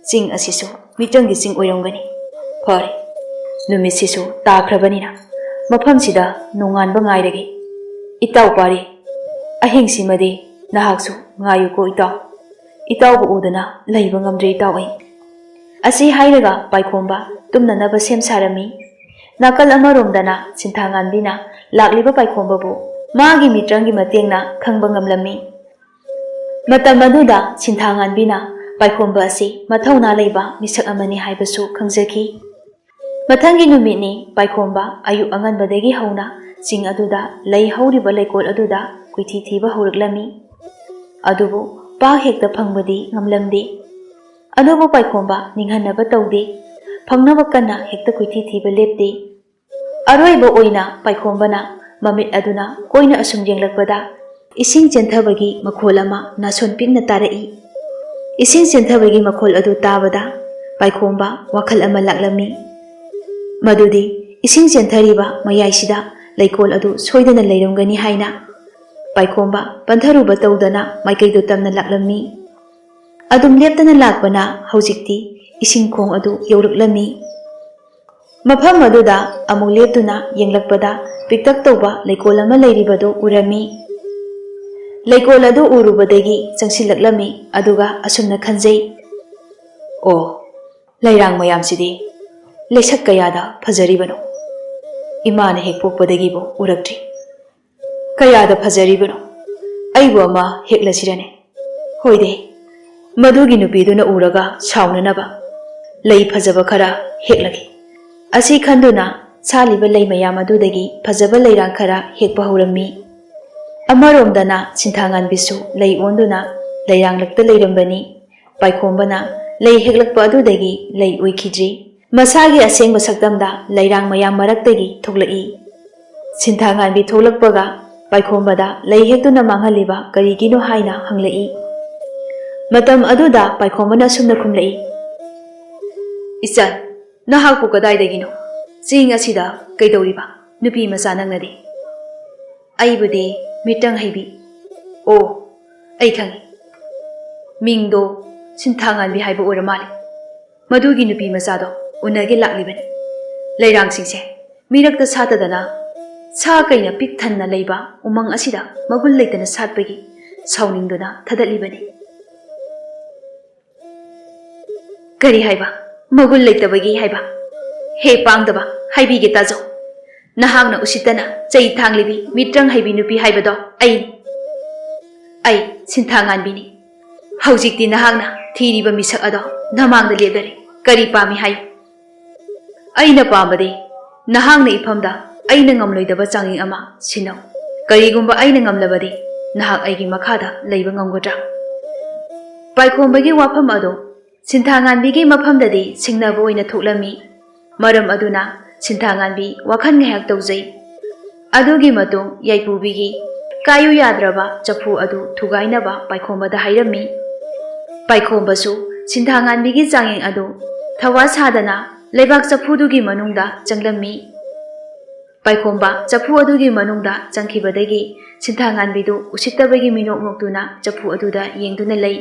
Speaker 1: ꯆꯤꯡ ꯑꯁꯤꯁꯨ ꯃꯤꯇ꯭ꯔꯪꯒꯤ ꯆꯤꯡ ꯑꯣꯏꯔꯝꯒꯅꯤ꯫ ꯐꯔꯦ, ꯅꯨꯃꯤꯠꯁꯤꯁꯨ ꯇꯥꯈ꯭ꯔꯕꯅꯤꯅ ꯃꯐꯝꯁꯤꯗ ꯅꯣꯡꯉꯥꯟꯕ ꯉꯥꯏꯔꯒꯦ꯫ ꯏꯇꯥꯎ ꯄꯥꯔꯤ, ꯑꯍꯤꯡꯁꯤꯃꯗꯤ ꯅꯍꯥꯛꯁꯨ ꯉꯥꯏꯌꯨꯀꯣ ꯏꯇꯥꯎ꯫ ꯏꯇꯥꯎꯕꯨ ꯎꯗꯅ ꯂꯩꯕ ꯉꯝꯗ꯭ꯔꯦ ꯏꯇꯥꯎ ꯑꯩ꯫ ꯑꯁꯤ ꯍꯥꯏꯔꯒ ꯄꯥꯏꯈꯣꯝꯕ ꯇꯨꯝꯅꯅꯕ ꯁꯦꯝ ꯁꯥꯔꯝꯃꯤ꯫ ꯅꯥꯀꯜ ꯑꯃꯔꯣꯝꯗꯅ ꯁꯤꯟꯊꯥꯉꯥꯟꯕꯤꯅ ꯂꯥꯛꯂꯤꯕ ꯄꯥꯏꯈꯣꯝꯕꯕꯨ ꯃꯥꯒꯤ ꯃꯤꯇ꯭ꯔꯪꯒꯤ ꯃꯇꯦꯡꯅ ꯈꯪꯕ ꯉꯝꯂꯝꯃꯤ꯫ ꯃꯇꯝ ꯑꯗꯨꯗ ꯁꯤꯟꯊꯥꯉꯥꯟꯕꯤꯅ ꯄꯥꯏꯈꯣꯝꯕ ꯑꯁꯤ ꯃꯊꯧꯅꯥ ꯂꯩꯕ ꯃꯤꯁꯛ ꯑꯃꯅꯤ ꯍꯥꯏꯕꯁꯨ ꯈꯪꯖꯈꯤ꯫ ꯃꯊꯪꯒꯤ ꯅꯨꯃꯤꯠꯅꯤ ꯄꯥꯏꯈꯣꯝꯕ ꯑꯌꯨꯛ ꯑꯉꯟꯕꯗꯒꯤ ꯍꯧꯅ ꯆꯤꯡ ꯑꯗꯨꯗ ꯂꯩ ꯍꯧꯔꯤꯕ ꯂꯩꯀꯣꯜ ꯑꯗꯨꯗ ꯀꯣꯏꯊꯤ ꯊꯤꯕ ꯍꯧꯔꯛꯂꯝꯃꯤ꯫ ꯑꯗꯨꯕꯨ ꯄꯥꯛ ꯍꯦꯛꯇ ꯐꯪꯕꯗꯤ ꯉꯝꯂꯝꯗꯦ꯫ ꯑꯗꯨꯕꯨ ꯄꯥꯏꯈꯣꯝꯕ ꯅꯤꯡꯍꯟꯅꯕ ꯇꯧꯗꯦ꯫ ꯐꯪꯅꯕ ꯀꯟꯅ ꯍꯦꯛꯇ ꯀꯣꯏꯊꯤ ꯊꯤꯕ ꯂꯦꯞꯇꯦ꯫ ꯑꯔꯣꯏꯕ ꯑꯣꯏꯅ ꯄꯥꯏꯈꯣꯝꯕꯅ ꯃꯃꯤꯠ ꯑꯗꯨꯅ ꯀꯣꯏꯅ ꯑꯁꯨꯝ ꯌꯦꯡꯂꯛꯄꯗ ꯏꯁꯤꯡ ꯆꯦꯟꯊꯕꯒꯤ ꯃꯈꯣꯜ ꯑꯃ ꯅꯥꯁꯣꯟ ꯄꯤꯛꯅ ꯇꯥꯔꯛꯏ꯫ ꯏꯁꯤꯡ ꯆꯦꯟꯊꯕꯒꯤ ꯃꯈꯣꯜ ꯑꯗꯨ ꯇꯥꯕꯗ ꯄꯥꯏꯈꯣꯝꯕ ꯋꯥꯈꯜ ꯑꯃ ꯂꯥꯛꯂꯝꯃꯤ꯫ ꯃꯗꯨꯗꯤ ꯏꯁꯤꯡ ꯆꯦꯟꯊꯔꯤꯕ ꯃꯌꯥꯏꯁꯤꯗ ꯂꯩꯀꯣꯜ ꯑꯗꯨ ꯁꯣꯏꯗꯅ ꯂꯩꯔꯝꯒꯅꯤ ꯍꯥꯏꯅ ꯄꯥꯏꯈꯣꯝꯕ ꯄꯟꯊꯔꯨꯕ ꯇꯧꯗꯅ ꯃꯥꯏꯀꯩꯗꯨ ꯇꯝꯅ ꯂꯥꯛꯂꯝꯃꯤ꯫ ꯑꯗꯨꯝ ꯂꯦꯞꯇꯅ ꯂꯥꯛꯄꯅ ꯍꯧꯖꯤꯛꯇꯤ ꯏꯁꯤꯡ ꯈꯣꯡ ꯑꯗꯨ ꯌꯧꯔꯛꯂꯝꯃꯤ꯫ ꯃꯐꯝ ꯑꯗꯨꯗ ꯑꯃꯨꯛ ꯂꯦꯞꯇꯨꯅ ꯌꯦꯡꯂꯛꯄꯗ ꯄꯤꯛꯇꯛ ꯇꯧꯕ ꯂꯩꯀꯣꯜ ꯑꯃ ꯂꯩꯔꯤꯕꯗꯨ ꯎꯔꯝꯃꯤ꯫ ꯂꯩꯀꯣꯜ ꯑꯗꯨ ꯎꯔꯨꯕꯗꯒꯤ ꯆꯪꯁꯤꯜꯂꯛꯂꯝꯃꯤ꯫ ꯑꯗꯨꯒ ꯑꯁꯨꯝꯅ ꯈꯟꯖꯩ, ꯑꯣ, ꯂꯩꯔꯥꯡ ꯃꯌꯥꯝꯁꯤꯗꯤ ꯂꯩꯁꯛ ꯀꯌꯥꯗ ꯐꯖꯔꯤꯕꯅꯣ? ꯏꯃꯥꯅ ꯍꯦꯛ ꯄꯣꯛꯄꯗꯒꯤꯕꯨ ꯎꯔꯛꯇ꯭ꯔꯤ꯫ ꯀꯌꯥꯗ ꯐꯖꯔꯤꯕꯅꯣ? ꯑꯩꯕꯨ ꯑꯃ ꯍꯦꯛꯂꯁꯤꯔꯅꯦ? ꯍꯣꯏꯗꯦ, ꯃꯗꯨꯒꯤ ꯅꯨꯄꯤꯗꯨꯅ ꯎꯔꯒ ꯁꯥꯎꯅꯅꯕ ꯂꯩ ꯐꯖꯕ ꯈꯔ ꯍꯦꯛꯂꯒꯦ꯫ ꯑꯁꯤ ꯈꯟꯗꯨꯅ ꯁꯥꯠꯂꯤꯕ ꯂꯩ ꯃꯌꯥꯝ ꯑꯗꯨꯗꯒꯤ ꯐꯖꯕ ꯂꯩꯔꯥꯡ ꯈꯔ ꯍꯦꯛꯄ ꯍꯧꯔꯝꯃꯤ꯫ ꯑꯃꯔꯣꯝꯗꯅ ꯁꯤꯟꯊꯥꯉꯥꯟꯕꯤꯁꯨ ꯂꯩ ꯑꯣꯟꯗꯨꯅ ꯂꯩꯔꯥꯡꯂꯛꯇ ꯂꯩꯔꯝꯕꯅꯤ꯫ ꯄꯥꯏꯈꯣꯝꯕꯅ ꯂꯩ ꯍꯦꯛꯂꯛꯄ ꯑꯗꯨꯗꯒꯤ ꯂꯩ ꯑꯣꯏꯈꯤꯗ꯭ꯔꯤ꯫ ꯃꯁꯥꯒꯤ ꯑꯁꯦꯡꯕ ꯁꯛꯇꯝꯗ ꯂꯩꯔꯥꯡ ꯃꯌꯥꯝ ꯃꯔꯛꯇꯒꯤ ꯊꯣꯛꯂꯛꯏ꯫ ꯁꯤꯟꯊꯥꯉꯥꯟꯕꯤ ꯊꯣꯛꯂꯛꯄꯒ ꯄꯥꯏꯈꯣꯝꯕꯗ ꯂꯩ ꯍꯦꯛꯇꯨꯅ ꯃꯥꯡꯍꯜꯂꯤꯕ ꯀꯔꯤꯒꯤꯅꯣ ꯍꯥꯏꯅ ꯍꯪꯂꯛꯏ꯫ ꯃꯇꯝ ꯑꯗꯨꯗ ꯄꯥꯏꯈꯣꯝꯕꯅ ꯑꯁꯨꯝꯅ ꯈꯨꯝꯂꯛꯏ, ꯏꯆꯟ, ꯅꯍꯥꯛꯄꯨ ꯀꯗꯥꯏꯗꯒꯤꯅꯣ? ꯆꯤꯡ ꯑꯁꯤꯗ ꯀꯩꯗꯧꯔꯤꯕ? ꯅꯨꯄꯤ ꯃꯆꯥ ꯅꯪꯅꯗꯤ? ꯑꯩꯕꯨꯗꯤ ꯃꯤꯇ꯭ꯔꯪ ꯍꯩꯕꯤ. ꯑꯣ, ꯑꯩ ꯈꯪꯉꯤ. ꯃꯤꯡꯗꯣ ꯁꯤꯟꯊꯥꯉꯥꯟꯕꯤ ꯍꯥꯏꯕ ꯑꯣꯏꯔ ꯃꯥꯜꯂꯦ. ꯃꯗꯨꯒꯤ ꯅꯨꯄꯤ ꯃꯆꯥꯗꯣ ꯎꯅꯒꯦ ꯂꯥꯛꯂꯤꯕꯅꯤ. ꯂꯩꯔꯥꯡꯁꯤꯡꯁꯦ ꯃꯤꯔꯛꯇ ꯁꯥꯠꯇꯗꯅ ꯁꯥ ꯀꯩꯅ ꯄꯤꯛ ꯊꯟꯅ ꯂꯩꯕ ꯎꯃꯪ ꯑꯁꯤꯗ ꯃꯒꯨꯟ ꯂꯩꯇꯅ ꯁꯥꯠꯄꯒꯤ ꯁꯥꯎꯅꯤꯡꯗꯨꯅ ꯊꯗꯠꯂꯤꯕꯅꯤ. ꯀꯔꯤ ꯍꯥꯏꯕ? ꯃꯒꯨꯟ ꯂꯩꯇꯕꯒꯤ ꯍꯥꯏꯕ? ꯍꯦ ꯄꯥꯡꯗꯕ, ꯍꯥꯏꯕꯤꯒꯦ ꯇꯥꯖꯧ. ꯅꯍꯥꯛꯅ ꯎꯁꯤꯠꯇꯅ ꯆꯩ ꯊꯥꯡꯂꯤꯕꯤ ꯃꯤꯇ꯭ꯔꯪ ꯍꯩꯕꯤ ꯅꯨꯄꯤ ꯍꯥꯏꯕꯗꯣ ꯑꯩ ꯁꯤꯟꯊꯥꯉꯥꯟꯕꯤꯅꯤ. ꯍꯧꯖꯤꯛꯇꯤ ꯅꯍꯥꯛꯅ ꯊꯤꯔꯤꯕ ꯃꯤꯁꯛ ꯑꯗꯣ ꯅꯃꯥꯡꯗ ꯂꯦꯞꯂꯔꯦ. ꯀꯔꯤ ꯄꯥꯝꯃꯤ ꯍꯥꯏꯌꯨ? ꯑꯩꯅ ꯄꯥꯝꯕꯗꯤ ꯅꯍꯥꯛꯅ ꯏꯐꯝꯗ ꯑꯩꯅ ꯉꯝꯂꯣꯏꯗꯕ ꯆꯥꯡꯌꯦꯡ ꯑꯃ ꯁꯤꯟꯅꯧ. ꯀꯔꯤꯒꯨꯝꯕ ꯑꯩꯅ ꯉꯝꯂꯕꯗꯤ ꯅꯍꯥꯛ ꯑꯩꯒꯤ ꯃꯈꯥꯗ ꯂꯩꯕ ꯉꯝꯒꯗ꯭ꯔꯥ? ꯄꯥꯏꯈꯣꯝꯕꯒꯤ ꯋꯥꯐꯝ ꯑꯗꯨ ꯁꯤꯟꯊꯥꯉꯥꯟꯕꯤꯒꯤ ꯃꯐꯝꯗꯗꯤ ꯁꯤꯡꯅꯕ ꯑꯣꯏꯅ ꯊꯣꯛꯂꯝꯃꯤ. ꯃꯔꯝ ꯑꯗꯨꯅ ꯁꯤꯟꯊꯥꯉꯥꯟꯕꯤ ꯋꯥꯈꯜ ꯉꯥꯏꯍꯥꯛ ꯇꯧꯖꯩ. ꯑꯗꯨꯒꯤ ꯃꯇꯨꯡ ꯌꯥꯏꯄꯨꯕꯤꯒꯤ ꯀꯥꯌꯨ ꯌꯥꯗ꯭ꯔꯕ ꯆꯐꯨ ꯑꯗꯨ ꯊꯨꯒꯥꯏꯅꯕ ꯄꯥꯏꯈꯣꯝꯕꯗ ꯍꯥꯏꯔꯝꯃꯤ. ꯄꯥꯏꯈꯣꯝꯕꯁꯨ ꯁꯤꯟꯊꯥꯉꯥꯟꯕꯤꯒꯤ ꯆꯥꯡꯌꯦꯡ ꯑꯗꯨ ꯊꯋꯥ ꯁꯥꯗꯅ ꯂꯩꯕꯥꯛ ꯆꯐꯨꯗꯨꯒꯤ ꯃꯅꯨꯡꯗ ꯆꯪꯂꯝꯃꯤ. ꯄꯥꯏꯈꯣꯝꯕ ꯆꯐꯨ ꯑꯗꯨꯒꯤ ꯃꯅꯨꯡꯗ ꯆꯪꯈꯤꯕꯗꯒꯤ ꯁꯤꯟꯊꯥꯉꯥꯟꯕꯤꯗꯨ ꯎꯁꯤꯠꯇꯕꯒꯤ ꯃꯤꯅꯣꯛ ꯅꯣꯛꯇꯨꯅ ꯆꯐꯨ ꯑꯗꯨꯗ ꯌꯦꯡꯗꯨꯅ ꯂꯩ.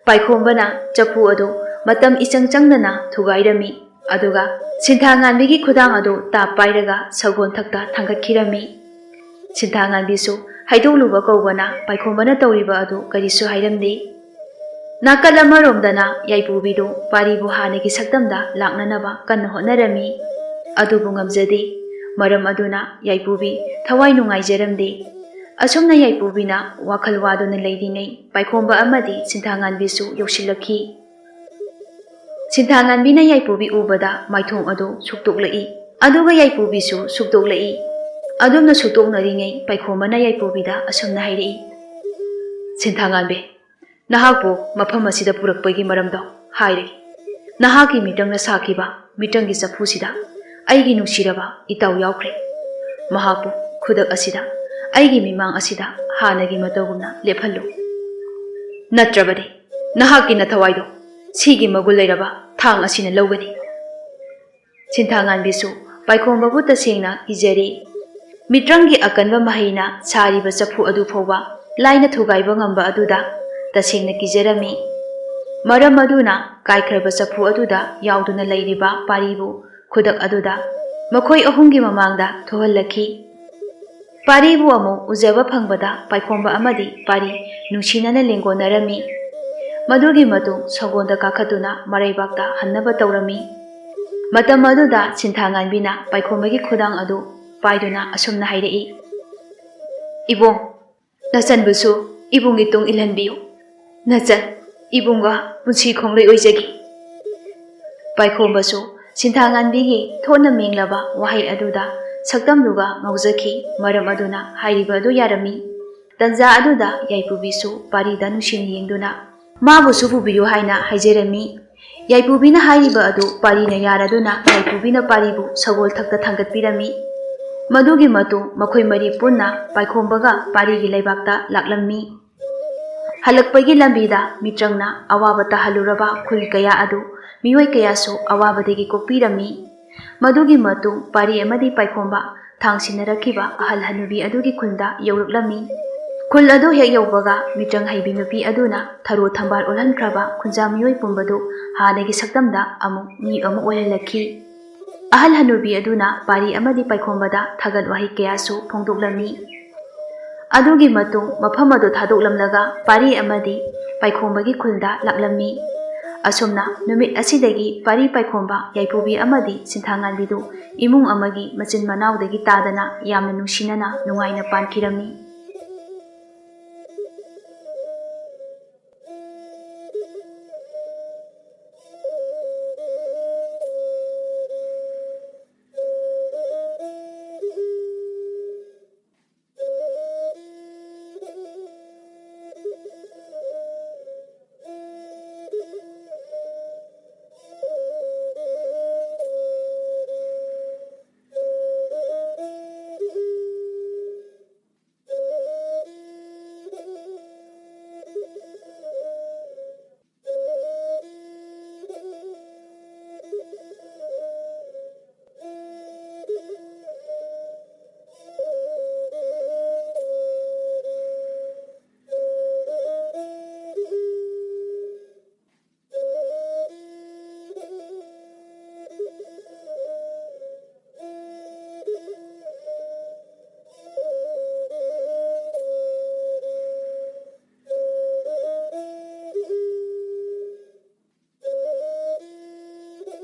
Speaker 1: ꯄꯥꯏꯈꯣꯝꯕꯅ ꯆꯐꯨ ꯑꯗꯨ ꯃꯇꯝ ꯏꯆꯪ ꯆꯪꯗꯅ ꯊꯨꯒꯥꯏꯔꯝꯃꯤ. ꯑꯗꯨꯒ ꯁꯤꯟꯊꯥꯉꯥꯟꯕꯤꯒꯤ ꯈꯨꯗꯥꯡ ꯑꯗꯨ ꯇꯥꯞ ꯄꯥꯏꯔꯒ ꯁꯒꯣꯜꯊꯛꯇ ꯊꯥꯡꯒꯠꯈꯤꯔꯝꯃꯤ. ꯁꯤꯟꯊꯥꯉꯥꯟꯕꯤꯁꯨ ꯍꯥꯏꯗꯣꯛꯂꯨꯕ ꯀꯧꯕꯅ ꯄꯥꯏꯈꯣꯝꯕꯅ ꯇꯧꯔꯤꯕ ꯑꯗꯨ ꯀꯔꯤꯁꯨ ꯍꯥꯏꯔꯝꯗꯦ. ꯅꯥꯀꯜ ꯑꯃꯔꯣꯝꯗꯅ ꯌꯥꯏꯄꯨꯕꯤꯗꯨ ꯄꯥꯔꯤꯕꯨ ꯍꯥꯟꯅꯒꯤ ꯁꯛꯇꯝꯗ ꯂꯥꯛꯅꯅꯕ ꯀꯟꯅ ꯍꯣꯠꯅꯔꯝꯃꯤ. ꯑꯗꯨꯕꯨ ꯉꯝꯖꯗꯦ. ꯃꯔꯝ ꯑꯗꯨꯅ ꯌꯥꯏꯄꯨꯕꯤ ꯊꯋꯥꯏ ꯅꯨꯡꯉꯥꯏꯖꯔꯝꯗꯦ. ꯑꯁꯨꯝꯅ ꯌꯥꯏꯄꯨꯕꯤꯅ ꯋꯥꯈꯜ ꯋꯥꯗꯨꯅ ꯂꯩꯔꯤꯉꯩ ꯄꯥꯏꯈꯣꯝꯕ ꯑꯃꯗꯤ ꯁꯤꯟꯊꯥꯉꯥꯟꯕꯤꯁꯨ ꯌꯧꯁꯤꯜꯂꯛꯈꯤ. ꯁꯤꯟꯊꯥꯉꯥꯟꯕꯤꯅ ꯌꯥꯏꯄꯨꯕꯤ ꯎꯕꯗ ꯃꯥꯏꯊꯣꯡ ꯑꯗꯨ ꯁꯨꯛꯇꯣꯛꯂꯛꯏ. ꯑꯗꯨꯒ ꯌꯥꯏꯄꯨꯕꯤꯁꯨ ꯁꯨꯛꯇꯣꯛꯂꯛꯏ. ꯑꯗꯨꯝꯅ ꯁꯨꯛꯇꯣꯛꯅꯔꯤꯉꯩ ꯄꯥꯏꯈꯣꯝꯕꯅ ꯌꯥꯏꯄꯨꯕꯤꯗ ꯑꯁꯨꯝꯅ ꯍꯥꯏꯔꯛꯏ. ꯁꯤꯟꯊꯥꯉꯥꯟꯕꯤ, ꯅꯍꯥꯛꯄꯨ ꯃꯐꯝ ꯑꯁꯤꯗ ꯄꯨꯔꯛꯄꯒꯤ ꯃꯔꯝꯗꯣ ꯍꯥꯏꯔꯒꯦ. ꯅꯍꯥꯛꯀꯤ ꯃꯤꯇ꯭ꯔꯪꯅ ꯁꯥꯈꯤꯕ ꯃꯤꯇ꯭ꯔꯪꯒꯤ ꯆꯐꯨꯁꯤꯗ ꯑꯩꯒꯤ ꯅꯨꯡꯁꯤꯔꯕ ꯏꯇꯥꯎ ꯌꯥꯎꯈ꯭ꯔꯦ. ꯃꯍꯥꯛꯄꯨ ꯈꯨꯗꯛ ꯑꯁꯤꯗ ꯑꯩꯒꯤ ꯃꯤꯃꯥꯡ ꯑꯁꯤꯗ ꯍꯥꯟꯅꯒꯤ ꯃꯇꯧꯒꯨꯝꯅ ꯂꯦꯞꯍꯜꯂꯨ. ꯅꯠꯇ꯭ꯔꯕꯗꯤ ꯅꯍꯥꯛꯀꯤ ꯅꯊꯋꯥꯏꯗꯣ ꯁꯤꯒꯤ ꯃꯒꯨꯟ ꯂꯩꯔꯕ ꯊꯥꯡ ꯑꯁꯤꯅ ꯂꯧꯒꯅꯤ. ꯁꯤꯟꯊꯥꯉꯥꯟꯕꯤꯁꯨ ꯄꯥꯏꯈꯣꯝꯕꯕꯨ ꯇꯁꯦꯡꯅ ꯀꯤꯖꯔꯤ. ꯃꯤꯇ꯭ꯔꯪꯒꯤ ꯑꯀꯟꯕ ꯃꯍꯩꯅ ꯁꯥꯔꯤꯕ ꯆꯐꯨ ꯑꯗꯨ ꯐꯥꯎꯕ ꯂꯥꯏꯅ ꯊꯨꯒꯥꯏꯕ ꯉꯝꯕ ꯑꯗꯨꯗ ꯇꯁꯦꯡꯅ ꯀꯤꯖꯔꯝꯃꯤ. ꯃꯔꯝ ꯑꯗꯨꯅ ꯀꯥꯏꯈ꯭ꯔꯕ ꯆꯐꯨ ꯑꯗꯨꯗ ꯌꯥꯎꯗꯨꯅ ꯂꯩꯔꯤꯕ ꯄꯥꯔꯤꯕꯨ ꯈꯨꯗꯛ ꯑꯗꯨꯗ ꯃꯈꯣꯏ ꯑꯍꯨꯝꯒꯤ ꯃꯃꯥꯡꯗ ꯊꯣꯛꯍꯜꯂꯛꯈꯤ. ꯄꯥꯔꯤꯕꯨ ꯑꯃꯨꯛ ꯎꯖꯕ ꯐꯪꯕꯗ ꯄꯥꯏꯈꯣꯝꯕ ꯑꯃꯗꯤ ꯄꯥꯔꯤ ꯅꯨꯡꯁꯤꯅꯅ ꯂꯦꯡꯒꯣꯟꯅꯔꯝꯃꯤ. ꯃꯗꯨꯒꯤ ꯃꯇꯨꯡ ꯁꯒꯣꯜꯗ ꯀꯥꯈꯠꯇꯨꯅ ꯃꯔꯩꯕꯥꯛꯇ ꯍꯟꯅꯕ ꯇꯧꯔꯝꯃꯤ. ꯃꯇꯝ ꯑꯗꯨꯗ ꯁꯤꯟꯊꯥꯉꯥꯟꯕꯤꯅ ꯄꯥꯏꯈꯣꯝꯕꯒꯤ ꯈꯨꯗꯥꯡ ꯑꯗꯨ ꯄꯥꯏꯗꯨꯅ ꯑꯁꯨꯝꯅ ꯍꯥꯏꯔꯛꯏ. ꯏꯕꯨꯡ, ꯅꯆꯟꯕꯨꯁꯨ ꯏꯕꯨꯡꯒꯤ ꯇꯨꯡ ꯏꯜꯍꯟꯕꯤꯌꯨ. ꯅꯆꯟ ꯏꯕꯨꯡꯒ ꯄꯨꯟꯁꯤ ꯈꯣꯡꯂꯣꯏ ꯑꯣꯏꯖꯈꯤ. ꯄꯥꯏꯈꯣꯝꯕꯁꯨ ꯁꯤꯟꯊꯥꯉꯥꯟꯕꯤꯒꯤ ꯊꯣꯠꯅ ꯃꯦꯡꯂꯕ ꯋꯥꯍꯩ ꯑꯗꯨꯗ ꯁꯛꯇꯝꯗꯨꯒ ꯉꯥꯎꯖꯈꯤ. ꯃꯔꯝ ꯑꯗꯨꯅ ꯍꯥꯏꯔꯤꯕ ꯑꯗꯨ ꯌꯥꯔꯝꯃꯤ. ꯇꯟꯖꯥ ꯑꯗꯨꯗ ꯌꯥꯏꯄꯨꯕꯤꯁꯨ ꯄꯥꯔꯤꯗ ꯅꯨꯡꯁꯤꯅ ꯌꯦꯡꯗꯨꯅ ꯃꯥꯕꯨꯁꯨ ꯄꯨꯕꯤꯌꯨ ꯍꯥꯏꯅ ꯍꯥꯏꯖꯔꯝꯃꯤ. ꯌꯥꯏꯄꯨꯕꯤꯅ ꯍꯥꯏꯔꯤꯕ ꯑꯗꯨ ꯄꯥꯔꯤꯅ ꯌꯥꯔꯗꯨꯅ ꯌꯥꯏꯄꯨꯕꯤꯅ ꯄꯥꯔꯤꯕꯨ ꯁꯒꯣꯜꯊꯛꯇ ꯊꯥꯡꯒꯠꯄꯤꯔꯝꯃꯤ. ꯃꯗꯨꯒꯤ ꯃꯇꯨꯡ ꯃꯈꯣꯏ ꯃꯔꯤ ꯄꯨꯟꯅ ꯄꯥꯏꯈꯣꯝꯕꯒ ꯄꯥꯔꯤꯒꯤ ꯂꯩꯕꯥꯛꯇ ꯂꯥꯛꯂꯝꯃꯤ. ꯍꯜꯂꯛꯄꯒꯤ ꯂꯝꯕꯤꯗ ꯃꯤꯇ꯭ꯔꯪꯅ ꯑꯋꯥꯕ ꯇꯥꯍꯜꯂꯨꯔꯕ ꯈꯨꯜ ꯀꯌꯥ ꯑꯗꯨ ꯃꯤꯑꯣꯏ ꯀꯌꯥꯁꯨ ꯑꯋꯥꯕꯗꯒꯤ ꯀꯣꯛꯄꯤꯔꯝꯃꯤ. ꯃꯗꯨꯒꯤ ꯃꯇꯨꯡ ꯄꯥꯔꯤ ꯑꯃꯗꯤ ꯄꯥꯏꯈꯣꯝꯕ ꯊꯥꯡꯁꯤꯟꯅꯔꯛꯈꯤꯕ ꯑꯍꯜ ꯍꯅꯨꯕꯤ ꯑꯗꯨꯒꯤ ꯈꯨꯜꯗ ꯌꯧꯔꯛꯂꯝꯃꯤ. ꯈꯨꯜ ꯑꯗꯨ ꯍꯦꯛ ꯌꯧꯕꯒ ꯃꯤꯇ꯭ꯔꯪ ꯍꯩꯕꯤ ꯅꯨꯄꯤ ꯑꯗꯨꯅ ꯊꯔꯣ ꯊꯝꯕꯥꯜ ꯑꯣꯜꯍꯟꯈ꯭ꯔꯕ ꯈꯨꯟꯖꯥ ꯃꯤꯑꯣꯏ ꯄꯨꯝꯕꯗꯨ ꯍꯥꯟꯅꯒꯤ ꯁꯛꯇꯝꯗ ꯑꯃꯨꯛ ꯃꯤ ꯑꯃ ꯑꯣꯏꯍꯜꯂꯛꯈꯤ. ꯑꯍꯜ ꯍꯅꯨꯕꯤ ꯑꯗꯨꯅ ꯄꯥꯔꯤ ꯑꯃꯗꯤ ꯄꯥꯏꯈꯣꯝꯕꯗ ꯊꯥꯒꯠ ꯋꯥꯍꯩ ꯀꯌꯥꯁꯨ ꯐꯣꯡꯗꯣꯛꯂꯝꯃꯤ. ꯑꯗꯨꯒꯤ ꯃꯇꯨꯡ ꯃꯐꯝ ꯑꯗꯨ ꯊꯥꯗꯣꯛꯂꯝꯂꯒ ꯄꯥꯔꯤ ꯑꯃꯗꯤ ꯄꯥꯏꯈꯣꯝꯕꯒꯤ ꯈꯨꯜꯗ ꯂꯥꯛꯂꯝꯃꯤ. ꯑꯁꯨꯝꯅ ꯅꯨꯃꯤꯠ ꯑꯁꯤꯗꯒꯤ ꯄꯥꯔꯤ, ꯄꯥꯏꯈꯣꯝꯕ, ꯌꯥꯏꯄꯨꯕꯤ ꯑꯃꯗꯤ ꯁꯤꯟꯊꯥꯉꯥꯟꯕꯤꯗꯨ ꯏꯃꯨꯡ ꯑꯃꯒꯤ ꯃꯆꯤꯟ ꯃꯅꯥꯎꯗꯒꯤ ꯇꯥꯗꯅ ꯌꯥꯝꯅ ꯅꯨꯡꯁꯤꯅꯅ ꯅꯨꯡꯉꯥꯏꯅ ꯄꯥꯟꯈꯤꯔꯝꯃꯤ.